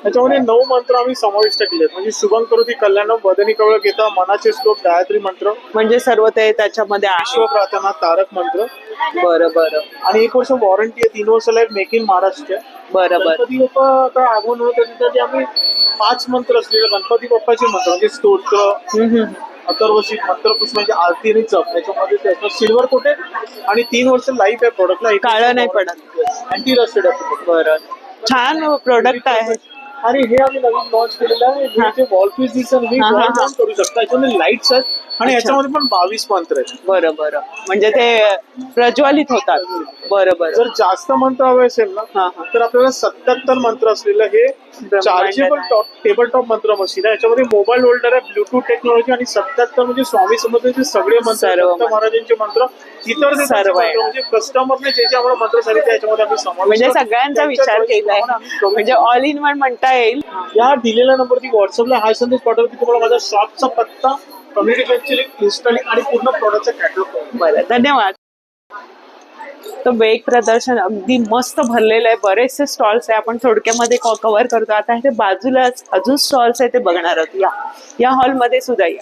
त्याच्यामध्ये 9 मंत्र आम्ही समाविष्ट केले आहेत. म्हणजे शुभं करोति कल्याणम, वदनी कवळ घेता, मनाचे श्लोक, गायत्री मंत्र, म्हणजे सर्व ते त्याच्यामध्ये आहे. विश्व प्रार्थना, तारक मंत्र. बरं बरं आणि 1 वर्ष वॉरंटी आहे. 3 वर्ष लाईफ मेक इन महाराष्ट्र. बरं बरं. गणपती बाप्पा आता आगमन होतं त्याच्यासाठी आम्ही 5 मंत्र असलेले गणपती बाप्पाचे मंत्र म्हणजे स्तोत्र, अथर्वशीत, मंत्रपुष्प म्हणजे आरती आणि जप याच्यामध्ये ते असतं. सिल्वर कोटेड आणि 3 वर्ष लाईफ आहे प्रोडक्टला. काळं नाही पडत. अँटी रस्टेड आहे. बरं, छान प्रोडक्ट आहे. आणि हे आम्ही नवीन लॉन्च केलेलं आहे. हे जे वॉल पीस दिसतं हे वॉल माउंट करू शकता. याच्यामध्ये लाईट्स आहेत आणि याच्यामध्ये पण 22 मंत्र आहेत. बरं बरं, म्हणजे ते प्रज्वलित होतात. बरं बरं. जर जास्त मंत्र हवे असेल ना तर आपल्याला 77 मंत्र असलेलं हे चार्जेबल टेबल टॉप मंत्र मशीन आहे. याच्यामध्ये मोबाईल होल्डर आहे, ब्लूटूथ टेक्नॉलॉजी आणि 77 म्हणजे स्वामी समर्थांचे सगळे मंत्र, दत्त महाराजांचे मंत्र, इतर सर्व आहे. म्हणजे कस्टमरने जे जे आम्हाला मंत्र सांगितले याच्यामध्ये आम्ही समावेश म्हणजे करतो. सगळ्यांचा विचार केलाय, म्हणजे ऑल इन वन म्हणता येईल. या दिलेल्या नंबरवरती व्हॉट्सअपला हाय संदेश पाठवला की तुम्हाला माझ्या शॉपचा पत्ता, कम्युनिकेशनची लिंक, इन्स्टॉलिंग आणि पूर्ण प्रोडक्टचा कॅटलॉग. बरं, धन्यवाद. तर वेग प्रदर्शन अगदी मस्त भरलेलं आहे. बरेचसे स्टॉल्स आहे, आपण थोडक्यामध्ये कव्हर करतो. आता हे बाजूलाच अजून स्टॉल्स आहे ते बघणार आहोत. या हॉलमध्ये सुद्धा या.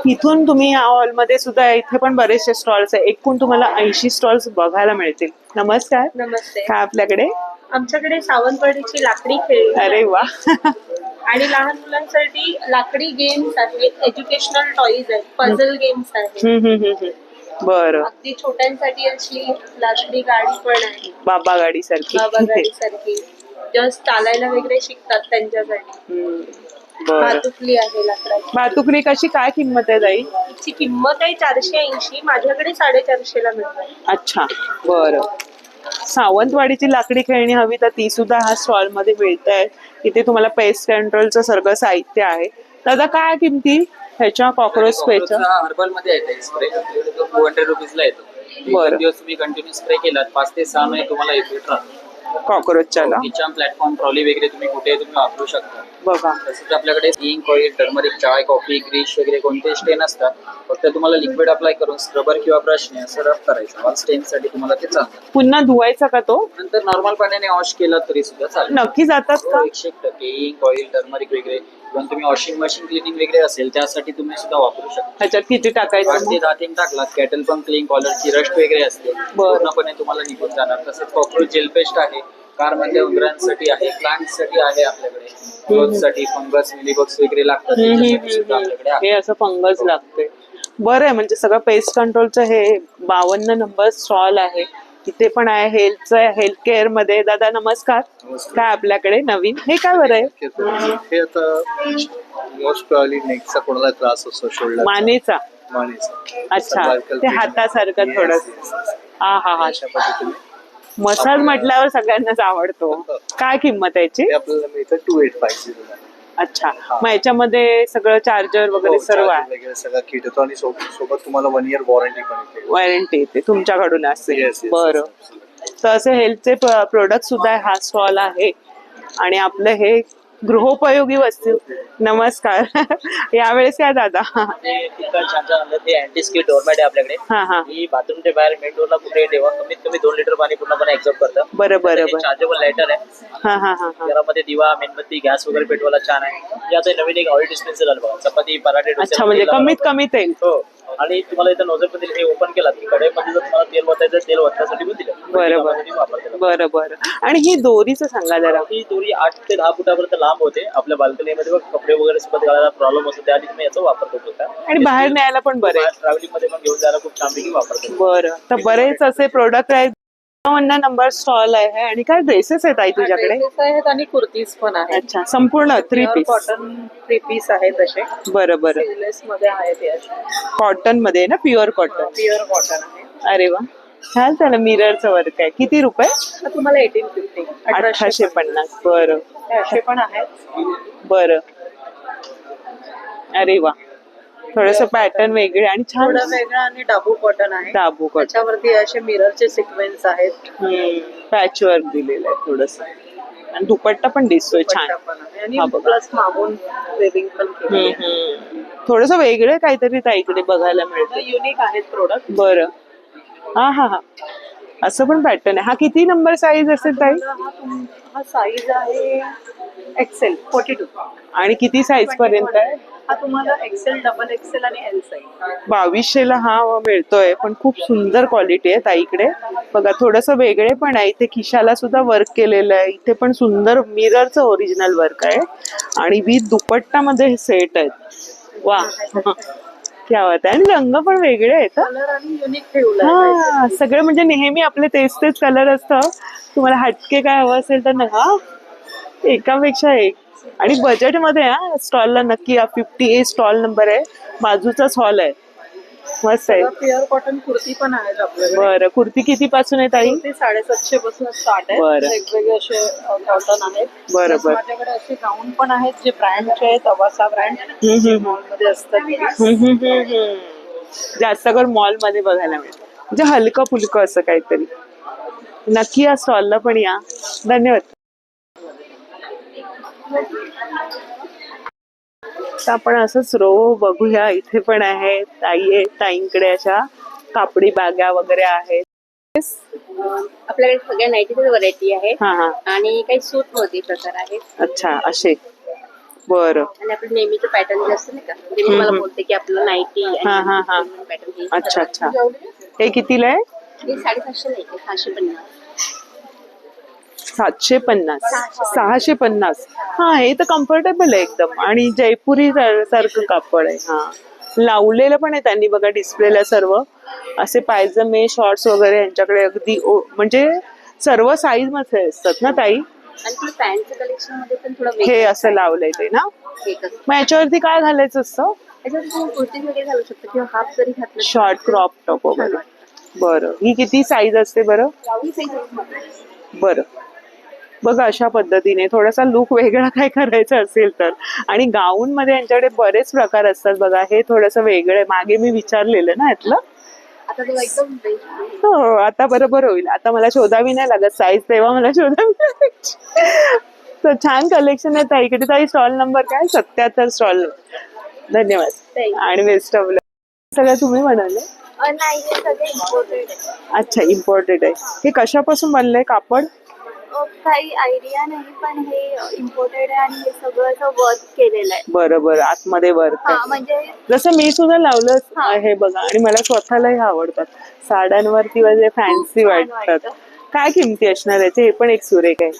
इथून तुम्ही या हॉलमध्ये सुद्धा इथे पण बरेचसे स्टॉल्स आहे. एकूण तुम्हाला 80 स्टॉल्स बघायला मिळतील. नमस्कार. नमस्ते. काय आपल्याकडे? आमच्याकडे सावंतवाडीची लाकडी खेळणी अरे वा. आणि लहान मुलांसाठी लाकडी गेम्स आहेत, एज्युकेशनल टॉईज आहेत, पझल गेम्स आहेत. बरं. अगदी छोट्यांसाठी अशी लाकडी गाडी पण आहे, बाबा गाडी सारखी. बाबा गाडी सारखी. जस्ट चालायला वगैरे शिकतात त्यांच्यासाठी. भातुकली आहे लाकडाची. भातुकली कशी काय किंमत आहे ताई? तिची किंमत आहे 480, माझ्याकडे 450 ला मिळते. अच्छा, बरं. सावंतवाडीची लाकडी खेळणी हवी तर ती सुद्धा हा स्टॉल मध्ये मिळत आहे. इथे तुम्हाला पेस्ट कंट्रोलचं सगळं साहित्य आहे. दादा काय किमती ह्याच्या कॉक्रोच स्प्रेच्या? हर्बल मध्ये येते स्प्रे, 200 रुपीजला येतो. बरं. दिवस तुम्ही कंटिन्यू स्प्रे केलात 5 ते 6 महिने तुम्हाला इफेक्ट राहतो कॉक्रोचच्या. किचन प्लॅटफॉर्म, ट्रॉली वगैरे तुम्ही कुठे तुम्ही वापरू शकता. बघा, तसंच आपल्याकडे इंक, ऑइल, टर्मरिक, चाय, कॉफी, ग्रीश वगैरे कोणतेही स्टेन असतात. फक्त तुम्हाला लिक्विड अप्लाय करून स्क्रबर किंवा ब्रशने असं रफ करायचं. ऑल स्टेन साठी तुम्हाला ते चालतं. पुन्हा धुवायचा का तो? नंतर नॉर्मल पाण्याने वॉश केला तरी सुद्धा चालेल. नक्की जातात का? 100% इंक, ऑइल, टर्मरिक वगैरे. इव्हन तुम्ही वॉशिंग मशीन क्लिनिंग वगैरे असेल त्यासाठी तुम्ही सुद्धा वापरू शकता. ह्याच्यात किती 5 टाकायचं? ते 10 थेंब टाकलात. कॅटल पण क्लीन, कॉलरची रस्ट वगैरे असते पूर्णपणे तुम्हाला निघून जाणार. तसंच कॉक्रोच जेल पेस्ट आहे, कार मधल्या उंदरांसाठी आहे, प्लांट साठी आहे आपल्याकडे, ग्रोथ साठी, फंगस, मिलीबग्स वगैरे लागतात त्याच्यासाठी सुद्धा आपल्याकडे आहे. हे असं फंगस लागते. बरं आहे, म्हणजे सगळं पेस्ट कंट्रोलचं हे 52 नंबर स्टॉल आहे. इथे पण आहे हेल्थ केअर मध्ये. दादा नमस्कार. काय आपल्याकडे नवीन हे काय बरं आहे? हे आता मोस्ट प्रॉब्ली नेकचा कोणाला त्रास असतो, शोल्डर मानेचा. मानेचा. अच्छा, ते हातासारखं थोडं. हा हा हा. अशा पद्धतीने मसाज म्हटल्यावर सगळ्यांनाच आवडतो. काय किंमत आहे याची? हे आपल्याला मिळतं 2850. अच्छा, मग याच्यामध्ये सगळं चार्जर वगैरे सर्व आहे? वगैरे सगळं किट येतो आणि सोबत तुम्हाला 1 year वॉरंटी पण येते. वॉरंटी येते तुमच्याकडून असते. Yes, yes, बरं. तर असे हेल्थचे प्रोडक्ट सुद्धा हा स्टॉल आहे. आणि आपलं हे गृहोपयोगी वस्तू. नमस्कार. यावेळेस काय दादा? ते अँटी स्किड डोरमॅट आहे आपल्याकडे. हा हा. ही बाथरूमच्या बाहेर मेन डोरला कुठेही ठेवा. कमीत कमी 2 लिटर पाणी पूर्णपणे एक्झॉर्ब करतं. बरं बरं बरं. चार्जेबल लायटर आहे. हा हा हा हा. घरामध्ये दिवा, मेणबत्ती, गॅस वगैरे पेटवायला छान आहे. हे आता नवीन एक ऑइल डिस्पेन्सर आलं बघा. चपाती, पराठे, डोसे. अच्छा, म्हणजे कमीत कमी तेल. हो. आणि तुम्हाला इथं नोझल पण दिलं. हे ओपन केला की कढईमध्ये जर तुम्हाला तेल वतायचं, तेल वतण्यासाठी पण दिलं. बरं बरं बरं. आणि ही दोरीचं सांगा जरा. ही दोरी 8 ते 10 फुटापर्यंत लांब होते. आपल्या बाल्कनीमध्ये कपडे वगैरे सोबत घालायला प्रॉब्लेम असतो, त्याआधी तुम्ही याचा वापर करू शकता. आणि बाहेर न्यायला पण बरे. ट्रॅव्हलिंग मध्ये पण घेऊन जायला खूप छानपैकी वापरतो. बरं, तर बरेच असे प्रोडक्ट आहेत. 52 नंबर स्टॉल आहे. आणि काय ड्रेसेस आहेत आई तुझ्याकडे? ड्रेसेस आहेत आणि कुर्तीज पण आहेत. अच्छा, संपूर्ण 3 पीस कॉटन 3 पीस आहेत असे. बरं बरं. सीवलेस मध्ये आहेत हे असे. कॉटन मध्ये ना, प्युअर कॉटन. प्युअर कॉटन आहे. अरे वा, छान झालं. मिररचं वर्क आहे. किती रुपये? तुम्हाला 1850. 1850. बरं. असे पण आहेत. बरं. अरे वा, थोडस पॅटर्न वेगळे आणि छान. थोडं वेगळं आणि डाबू कॉटन आहे. डाबू कॉटन. त्याच्यावरती असे मिररचे सिक्वेन्स आहेत. पॅच वर्क दिलेलं आहे थोडस. आणि दुपट्टा पण दिसतोय छान. आणि प्लस मागून वेविंग पण केली. थोडस वेगळं काहीतरी ताईकडे बघायला मिळतं. युनिक आहेत प्रोडक्ट. बरं. हा हा हा. असं पण पॅटर्न आहे. हा किती नंबर साईज असेल ताई? हा साईज आहे एक्सेल 42. आणि किती साईज पर्यंत आहे? हा तुम्हाला एक्सेल, डबल एक्सेल आणि एल साईज. 2200 हा मिळतोय. पण खूप सुंदर क्वालिटी आहे ताईकडे. बघा, थोडस वेगळे पण आहे. इथे खिशाला सुद्धा वर्क केलेलं आहे. इथे पण सुंदर मिररचं ओरिजिनल वर्क आहे. आणि विथ दुपट्टा मध्ये हे सेट आहेत. वा, क्या बात आहे. आणि रंग पण वेगळे आहेत. कलर आणि युनिक ठेवलं. हा, सगळे म्हणजे नेहमी आपले तेच कलर असतं. तुम्हाला हटके काय हवं असेल तर नका. एकापेक्षा एक. आणि बजेटमध्ये हा स्टॉलला नक्की 50A स्टॉल नंबर आहे, बाजूचाच हॉल आहे. मस्त आहे. प्युअर कॉटन कुर्ती पण आहेत आपल्याकडे. बरं, कुर्ती किती पासून आहे ताई? कुर्ती 750 पासून स्टार्ट आहे. बरं. वेगवेगळे असे कॉटन आहेत. बरोबर. माझ्याकडे असे गाऊन पण आहेत जे ब्रँडचे आहेत. अवासा ब्रँड मॉल मध्ये असतात. जास्त करून मॉल मध्ये बघायला मिळतं, म्हणजे हलकं फुलकं असं काहीतरी. नक्की या स्टॉलला पण या. धन्यवाद. तर आपण असंच रो बघूया. इथे पण आहे ताई आहे, ताईंकडे अशा कापडी बॅगा वगैरे आहेत. आपल्याकडे सगळ्या नाईटीची व्हरायटी आहे हा हा. आणि काही सूट मध्ये प्रकार आहेत. अच्छा, असे. बरं. आणि आपलं नेहमीचं पॅटर्न जे असतं नाही का, ते मी मला बोलते की आपलं नाईटी हा हा हा. पॅटर्न. अच्छा अच्छा. हे कितीला आहे? हे 750 नाही, 650. 750. 650. हा, हे तर कम्फर्टेबल आहे एकदम. आणि जयपुरी सारखं कापड आहे. हा, लावलेलं पण आहे त्यांनी बघा डिस्प्लेला सर्व असे पायजमे शॉर्ट्स वगैरे यांच्याकडे अगदी म्हणजे सर्व साईज मध्ये असतात ना ताई? आणि तुला पॅन्टचं कलेक्शन मध्ये पण थोडं हे असं लावलंय ते ना. मग याच्यावरती काय घालायचं असतं? याच्यावर तू कुर्ती वगैरे घालू शकतो किंवा हाफ जरी घातलं. शॉर्ट क्रॉप टॉप वगैरे. बरं, ही किती साईज असते बरं? बरं, बघा अशा पद्धतीने थोडासा लुक वेगळा काय करायचा असेल तर. आणि गाऊन मध्ये यांच्याकडे बरेच प्रकार असतात बघा. हे थोडस वेगळं आहे, मागे मी विचारलेलं ना यातलं. आता तुला एकदम हो, आता बरोबर होईल. आता मला शोधावी नाही लागत साईज, तेव्हा मला शोधावी लागायची. तर छान कलेक्शन आहे ताईकडे. ताई स्टॉल नंबर काय? 77 स्टॉल. धन्यवाद आणि बेस्ट ऑफ लक. सगळं तुम्ही म्हणाले? नाही, हे सगळे इम्पोर्टेड आहे. अच्छा, इम्पोर्टेड आहे. हे कशापासून बनलंय कापड? काही आयडिया नाही, पण हे इम्पोर्टेड आहे आणि हे सगळं असं वर्क केलेलं आहे. बरोबर, आतमध्ये वर्क आहे. म्हणजे जसं मी सुद्धा लावलं हे बघा. आणि मला स्वतःलाही आवडतात साड्यांवरती म्हणजे फॅन्सी वाटतात. काय किमती असणार याचे? हे पण एक सुरेख आहे.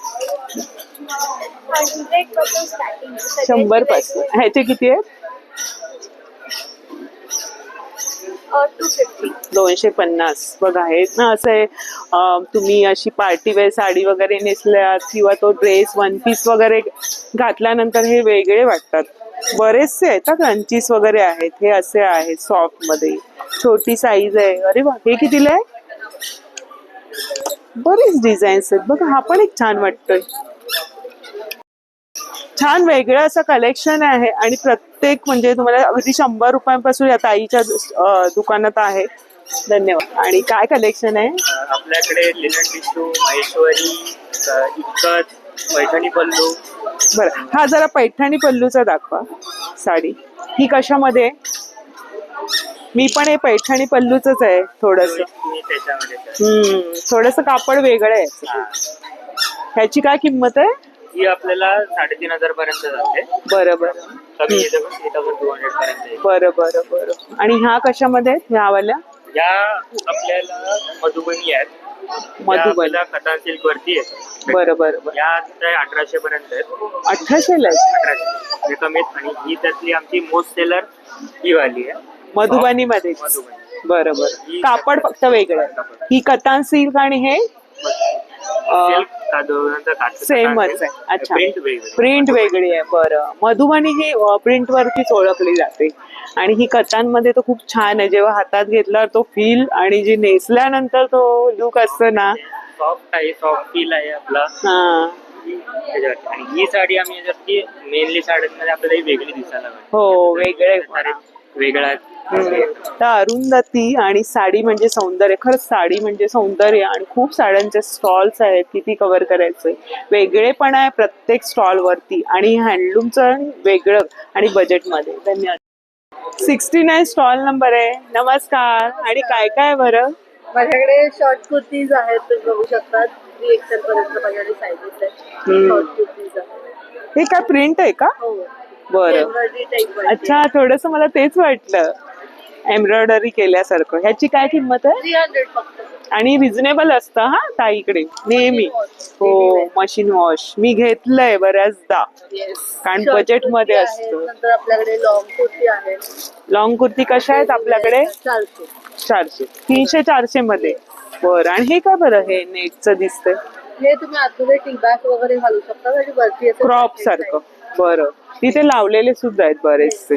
100 पासून स्टार्टिंग. 100 पासून. ह्याचे किती आहेत? 250. 250. बघा हे ना असं आहे, तुम्ही अशी पार्टीवेअर साडी वगैरे नेसल्यात किंवा तो ड्रेस वन पीस वगैरे घातल्यानंतर हे वेगळे वाटतात. बरेचसे आहेत ना, क्रंचीस वगैरे आहेत. हे असे आहेत सॉफ्ट मध्ये, छोटी साईज आहे. अरे वा, हे कितीला आहे? बरेच डिझाईन्स आहेत बघा. हा पण एक छान वाटतोय. छान वेगळं असं कलेक्शन आहे. आणि प्रत्येक म्हणजे तुम्हाला अगदी 100 रुपयांपासून या ताईच्या दुकानात आहे. धन्यवाद. आणि काय कलेक्शन आहे आपल्याकडे? लिनन टिश्यू, महेश्वरी, इक्कत, पैठणी पल्लू. बरं, हा जरा पैठणी पल्लूचा दाखवा साडी. ही कशामध्ये? मी पण हे पैठणी पल्लूच आहे थोडस. थोडस कापड वेगळं आहे. ह्याची काय किंमत आहे? ही आपल्याला 3,500 पर्यंत जाते. बरं बरं. कमी 8,200 पर्यंत. बरं बरं बरं. आणि ह्या कशामध्ये? ह्या वाल्या या आपल्याला मधुबनी आहेत. मधुबनी कथा सिल्क वरती आहेत. बरं बरं. या 1800 पर्यंत आहेत. 1800 1800 कमीत. आणि ही त्यातली आमची मोस्ट सेलर ही वाली आहे मधुबनी मध्ये. बरं बरं. कापड फक्त वेगळं. ही कथा सिल्क आणि हे सेमच आहे. अच्छा, प्रिंट वेगळी आहे. बरं, मधुबनी ही प्रिंट वरतीच ओळखली जाते. आणि ही कथांमध्ये तर खूप छान आहे. जेव्हा हातात घेतल्यावर तो फील आणि जी नेसल्यानंतर तो लुक असतो ना, सॉफ्ट आहे, सॉफ्ट फील आहे आपला. आणि ही साडी आम्ही याच्यासाठी मेनली साड्यांमध्ये आपल्याला वेगळी दिसायला हो, वेगळे वेगळा. तर अरुंधती आणि साडी म्हणजे सौंदर्य. खरंच साडी म्हणजे सौंदर्य. आणि खूप साड्यांचे स्टॉल्स आहेत, किती कव्हर करायचे. वेगळे पण आहे प्रत्येक स्टॉल वरती. आणि हँडलूमचं वेगळं आणि बजेटमध्ये. धन्यवाद. 69 स्टॉल नंबर आहे. नमस्कार. आणि काय काय बरं? माझ्याकडे शॉर्ट कुर्तीज आहेत, तुम्ही बघू शकता. 3XL पर्यंत माझ्याकडे साईजेस आहेत. शॉर्ट कुर्तीज आहेत. हे काय प्रिंट आहे का? बरं. अच्छा, थोडस मला तेच वाटलं, एम्ब्रॉयडरी केल्यासारखं. ह्याची काय किंमत आहे? 300 फक्त. आणि रिझनेबल असतं हा ताईकडे नेहमी. हो, मशीन वॉश मी घेतलंय बऱ्याचदा, कारण बजेट मध्ये असतं. नंतर आपल्याकडे लॉंग कुर्ती आहे. लॉंग कुर्ती कशा आहेत आपल्याकडे? 400. 300-400 मध्ये. बरं. आणि हे काय बरं, हे नेटचं दिसतंय? हे तुम्ही आतमध्ये टी बॅग वगैरे घालू शकता आणि वरती असं क्रॉप सारखं. बरं, तिथे लावलेले सुद्धा आहेत बरेचसे.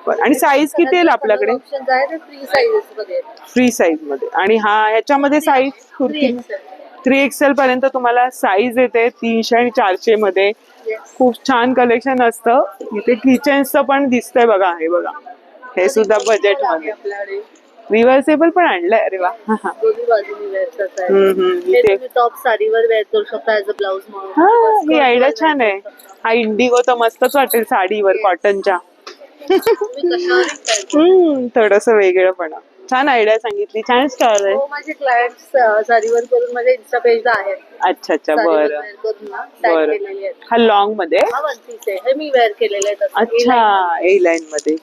बरं, आणि साईज किती येईल आपल्याकडे? ऑप्शन आहे ते फ्री साईजेस मध्ये फ्री साईज मध्ये. आणि ह्याच्यामध्ये साईज कुर्ती 3XL पर्यंत तुम्हाला साईज येते 300 आणि 400 मध्ये. खूप छान कलेक्शन असतं. इथे किचन्सचं पण दिसतंय बघा. हे बघा, हे सुद्धा बजेट मध्ये. आपल्याकडे रिव्हर्सेबल पण आणलंय. अरे वा. दोन्ही बाजूनी वेअर करता हे इथे तुम्ही टॉप साडीवर वेअर करू शकता ऍज अ ब्लाऊज म्हणून. ही आयडिया छान आहे. हा इंडिगो तर मस्तच वाटेल साडीवर कॉटनच्या. थोडस वेगळंपणा. छान आयडिया सांगितली. छान स्टॉल आहे. हो, माझे क्लायंट्स साडीवर करून माझ्या इन्स्टा पेजला आहेत. अच्छा अच्छा. बरं बरं. केलेले आहेत. हा लॉंग मध्ये. हा वन पीस आहे. हे मी वेअर केलेले आहेत. अच्छा, ए लाईन मध्ये.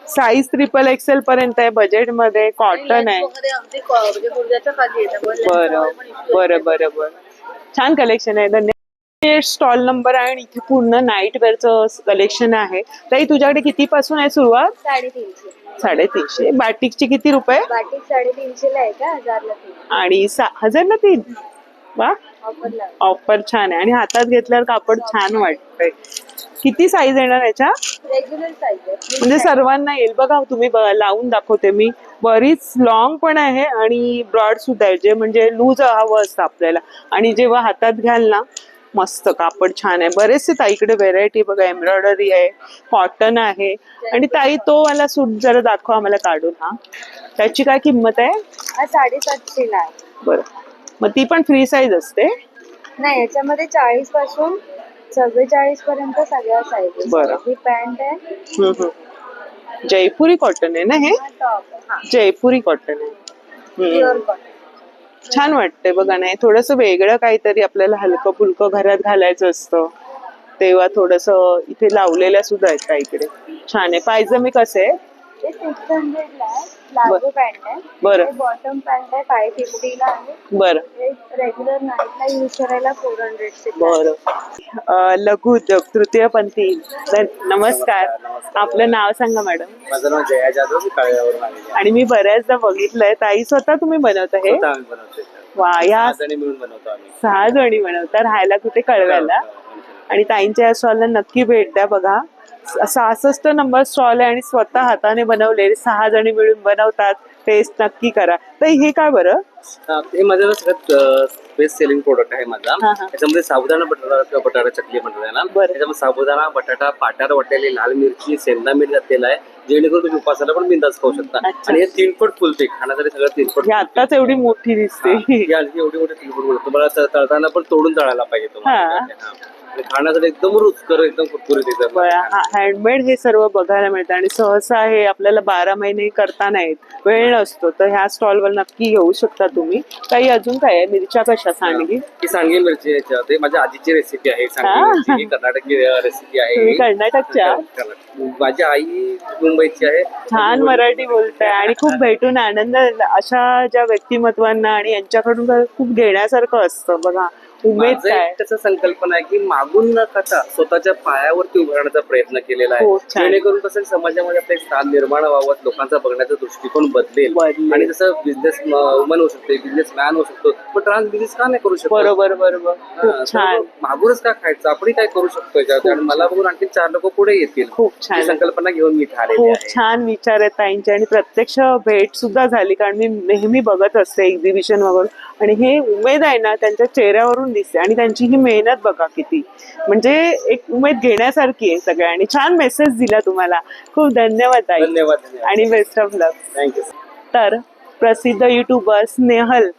साईज XXL पर्यंत आहे. बजेट मध्ये कॉटन आहे. अगदी म्हणजे गुडघ्याच्या खाली आहे. बरं बरं बरं बरं. छान कलेक्शन आहे. धन्यवाद. स्टॉल नंबर आहे आणि इथे पूर्ण नाईट वेअरचं कलेक्शन आहे. ताई, तुझ्याकडे किती पासून आहे सुरुवात? 350. 350. बाटिकची किती रुपये? बाटिक 350 ला आहे का? 1000 ला 3. आणि 1000 ला 3. वा, ऑफर छान आहे. आणि हातात घेतल्यावर कापड छान वाटतंय. किती साईज येणार याच्या? रेग्युलर साईज आहे. म्हणजे सर्वांना येईल बघा. तुम्ही लावून दाखवते मी. बरीच लॉंग पण आहे आणि ब्रॉड सुद्धा आहे, जे म्हणजे लूज हवं असतं आपल्याला. आणि जेव्हा हातात घ्याल ना, मस्त कापड छान आहे. बरेचसे ताईकडे व्हेरायटी बघा. एम्ब्रॉयडरी आहे, कॉटन आहे. आणि ताई, तो मला सूट जरा दाखवा आम्हाला काढून. हा, त्याची काय किंमत आहे? 750 ला आहे. बरं, मग ती पण फ्री साईज असते? नाही, याच्यामध्ये 40 पासून 44 पर्यंत सगळ्या साईज. बरं. ही पॅन्ट आहे. जयपुरी कॉटन आहे ना हे? जयपुरी कॉटन आहे. Pure cotton. छान वाटतंय बघा. नाही, थोडस वेगळं काहीतरी आपल्याला हलकं फुलकं घरात घालायचं असतं तेव्हा थोडस इथे लावलेल्या सुद्धा आहेत काहीकडे. छान आहे. पायजमे कसे आहे? 600 ला आहे. प्लाझो पॅन्ट आहे. बरं. बॉटम पॅन्ट आहे 550 ला आहे. बरं रेग्युलर नाईटला यूज करायला 400. बरं. लघु उद्योग तृतीयपंथी. नमस्कार. आपलं नाव सांगा मॅडम. माझं नाव जया जाधव. मी काळव्यावरून आलेली आहे. आणि मी बऱ्याचदा बघितलंय. ताई, स्वतः तुम्ही बनवता हे? स्वतः आम्ही बनवतो. वा, या 6 जणी मिळून बनवतो आम्ही. 6 जणी बनवता. राहायला कुठे? कळव्याला. आणि ताईंच्या या स्टॉलला नक्की भेट द्या. बघा, 66 नंबर स्टॉल आहे आणि स्वतः हाताने बनवलेले 6 जणी मिळून बनवतात. टेस्ट नक्की करा. तर हे काय बरं? हे माझं सगळ्यात बेस्ट सेलिंग प्रोडक्ट आहे माझा. त्याच्यामध्ये साबुदाणा बटाटा चकली बनवत ना. त्याच्यामध्ये साबुदाणा बटाटा, पाट्यावर वाटलेली लाल मिरची, सेंदा मीठ घातलेला आहे, जेणेकरून तुम्ही उपासाला पण बिंदास खाऊ शकता. आणि हे 3 पट फुलते. खाण्यासाठी सगळं 3 पट. आताच एवढी मोठी दिसते. एवढी मोठी 3 पट बोलतो. तुम्हाला तळताना पण तोडून तळायला पाहिजे तुम्हाला. खाण्यासाठी एकदम रुचकर, एकदम कुरकुरीत. हँडमेड हे सर्व बघायला मिळतं. आणि सहसा हे आपल्याला 12 महिने करता नाहीत, वेळ नसतो. तर ह्या स्टॉलवर नक्की येऊ शकता तुम्ही. काही अजून काय आहे? मिरच्या कशा? सांडगी. ही सांडगी मिरची याच्यात माझ्या आजीची रेसिपी आहे. सांडगी मिरची ही कर्नाटकी रेसिपी आहे. कर्नाटकच्या? माझी आई मुंबईची आहे. छान मराठी बोलताय आणि खूप भेटून आनंद. अशा ज्या व्यक्तिमत्वांना आणि यांच्याकडून खूप घेण्यासारखं असतं बघा. उमेद काय त्याचा संकल्पना आहे की मागून न खाता स्वतःच्या पायावरती उभं राहण्याचा प्रयत्न केलेला आहे. जेणेकरून कसं समाजामध्ये आपलं एक स्थान निर्माण व्हावं, लोकांचा बघण्याचा दृष्टिकोन बदलेल. आणि जसं बिझनेस वुमन होऊ शकते, बिझनेस मॅन होऊ शकतो, पण ट्रान्स बिझनेस का नाही करू शकतो? बरोबर बरोबर. मागूनच का खायचं? आपण काय करू शकतो याच्यात? आणि मला बघून आणखी 4 लोक पुढे येतील. खूप छान संकल्पना घेऊन मी इथे आलेली आहे. आहे. खूप छान विचार आहेत ताईंचे. आणि प्रत्यक्ष भेट सुद्धा झाली, कारण मी नेहमी बघत असते एक्झिबिशन वगैरे. आणि हे उमेद आहे ना त्यांच्या चेहऱ्यावरून दिसते. आणि त्यांची ही मेहनत बघा किती, म्हणजे एक उमेद घेण्यासारखी आहे सगळ्या. आणि छान मेसेज दिला तुम्हाला. खूप धन्यवाद ताई. धन्यवाद आणि बेस्ट ऑफ लक. थँक्यू. तर प्रसिद्ध युट्यूबर स्नेहल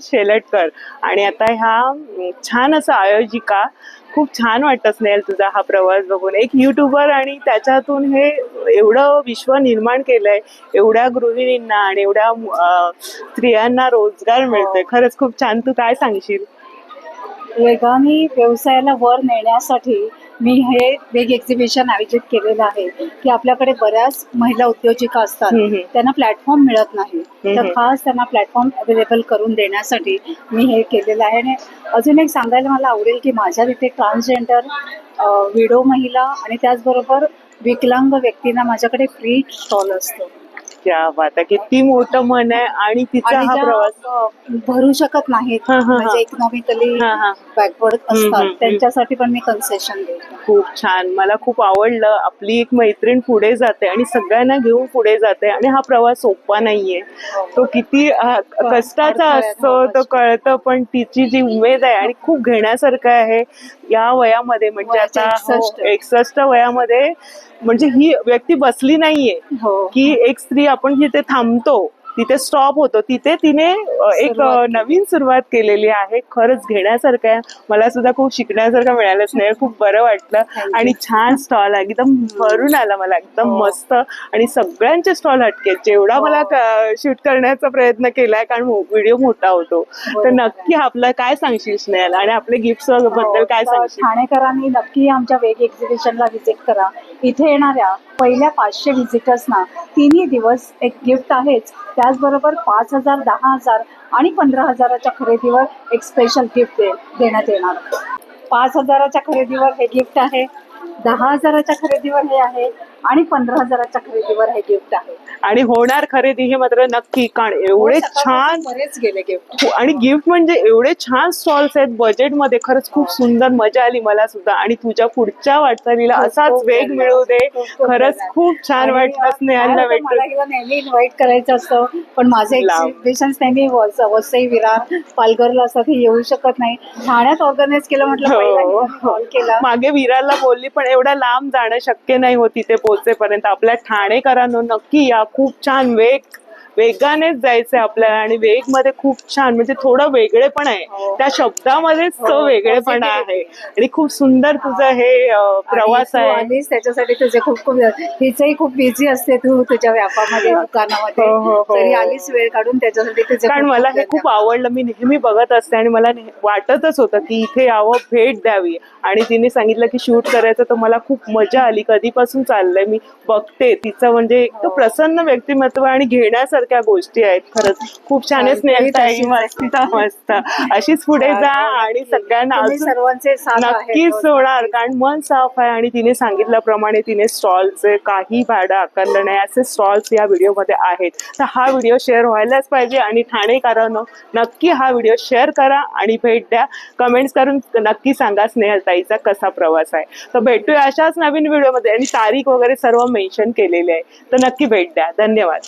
शेलटकर आणि आता ह्या छान असं आयोजिका. खूप छान वाटतं स्नेहल तुझा हा प्रवास बघून. एक युट्यूबर आणि त्याच्यातून हे एवढं विश्व निर्माण केलंय. एवढ्या गृहिणींना आणि एवढ्या स्त्रियांना रोजगार मिळतोय. खरंच खूप छान. तू काय सांगशील? वेगाने व्यवसायाला वर नेण्यासाठी मी हे वेग एक्झिबिशन आयोजित केलेलं आहे की आपल्याकडे बऱ्याच महिला उद्योजिका असतात, त्यांना प्लॅटफॉर्म मिळत नाही. तर खास त्यांना प्लॅटफॉर्म अवेलेबल करून देण्यासाठी मी हे केलेलं आहे. आणि अजून एक सांगायला मला आवडेल की माझ्या तिथे ट्रान्सजेंडर, विडो महिला आणि त्याचबरोबर विकलांग व्यक्तींना माझ्याकडे फ्री स्टॉल असतो. क्या बात आहे, किती मोठं मन आहे. आणि तिचा आणि हा ज्या, प्रवास भरू शकत नाहीत, म्हणजे इकॉनॉमिकली बॅकवर्ड असतात, त्यांच्यासाठी पण मी कन्सेशन देते. खूप छान, मला खूप आवडलं. आपली एक मैत्रीण पुढे जाते आणि सगळ्यांना घेऊन पुढे जाते. आणि हा प्रवास सोपा नाहीये, तो किती कष्टाचा असतो तो कळतं. पण तिची जी उमेद आहे आणि खूप घेण्यासारखं आहे या वयामध्ये. म्हणजे आता 61 वयामध्ये म्हणजे ही व्यक्ती बसली नाहीये की एक स्त्री आपण जिथे थांबतो तिथे स्टॉप होतो, तिथे तिने एक नवीन सुरुवात केलेली आहे. खरंच घेण्यासारखं आहे. मला सुद्धा खूप शिकण्यासारखं मिळालंच नाही, खूप बरं वाटलं. आणि छान स्टॉल आहे, एकदम भरून आला मला, एकदम मस्त. आणि सगळ्यांचे स्टॉल हटके, जेवढा मला शूट करण्याचा प्रयत्न केलाय कारण व्हिडिओ मोठा होतो. तर नक्की आपलं काय सांगशील स्नेहल, आणि आपले गिफ्ट बद्दल काय सांगशील? ठाणेकरांनी नक्की आमच्या वेग एक्झिबिशनला व्हिजिट करा. इथे येणाऱ्या पहिल्या 500 व्हिजिटर्सना 3 दिवस एक गिफ्ट आहेच, त्याचबरोबर 5,000, 10,000 आणि 15,000च्या खरेदीवर एक स्पेशल गिफ्ट देण्यात येणार. 5,000च्या खरेदीवर हे गिफ्ट आहे, 10,000च्या खरेदीवर हे आहे आणि 15,000च्या खरेदीवर हे गिफ्ट आहे. आणि होणार खरेदी हे मात्र नक्की, कारण एवढे छान बरेच गेले गिफ्ट. आणि गिफ्ट म्हणजे एवढे छान स्टॉल्स आहेत बजेटमध्ये. खरंच खूप सुंदर, मजा आली मला सुद्धा. आणि तुझ्या पुढच्या वाटचालीला असाच वेग मिळू दे. खरंच खूप छान वाटलं स्नेहाला भेटून. मला नेहमी इन्व्हाइट करायचं असतं, पण माझे एक्झिबिशन नेहमी वसई, विरार, पालघरला असतात, हे येऊ शकत नाही. ठाण्यात ऑर्गनाईज केलं म्हटलं, कॉल केला. मागे विरारला बोलली, पण एवढ्या लांब जाणं शक्य नाही होत तिथे पोहोचेपर्यंत. आपल्या ठाणेकरांनो नक्की या, खूप छान वेगानेच जायचंय आपल्याला. आणि वेग मध्ये खूप छान, म्हणजे थोडं वेगळेपण आहे त्या शब्दामध्येच, तो वेगळेपणा आहे. आणि खूप सुंदर तुझं हे प्रवास आहे. त्याच्यासाठी तुझे खूप हिचंही खूप बिझी असते, तू तुझ्या व्यापामध्ये, दुकानामध्ये, तरी आलीच वेळ काढून त्याच्यासाठी तुझे. कारण मला हे खूप आवडलं, मी नेहमी बघत असते आणि मला वाटतच होतं की इथे यावं, भेट द्यावी. आणि तिने सांगितलं की शूट करायचं, तर मला खूप मजा आली. कधीपासून चाललंय, मी बघते तिचं, म्हणजे एक प्रसन्न व्यक्तिमत्व आणि घेण्यासारख्या गोष्टी आहेत. खरंच खूप छान आहे स्नेहलताई, मस्त. अशीच पुढे जा आणि सगळ्यांना सर्वांचे नक्कीच होणार, कारण मन साफ आहे. आणि तिने सांगितल्याप्रमाणे तिने स्टॉलचे काही भाडं आकारलं नाही, असे स्टॉल्स या व्हिडिओमध्ये आहेत. तर हा व्हिडिओ शेअर व्हायलाच पाहिजे. आणि ठाणेकरांनो नक्की हा व्हिडिओ शेअर करा आणि भेट द्या. कमेंट्स करून नक्की सांगा स्नेहलताईचा कसा प्रवास आहे. तर भेटूया अशाच नवीन व्हिडिओमध्ये, आणि तारीख वगैरे सर्व मेन्शन केलेली आहे. तर नक्की भेट द्या. धन्यवाद.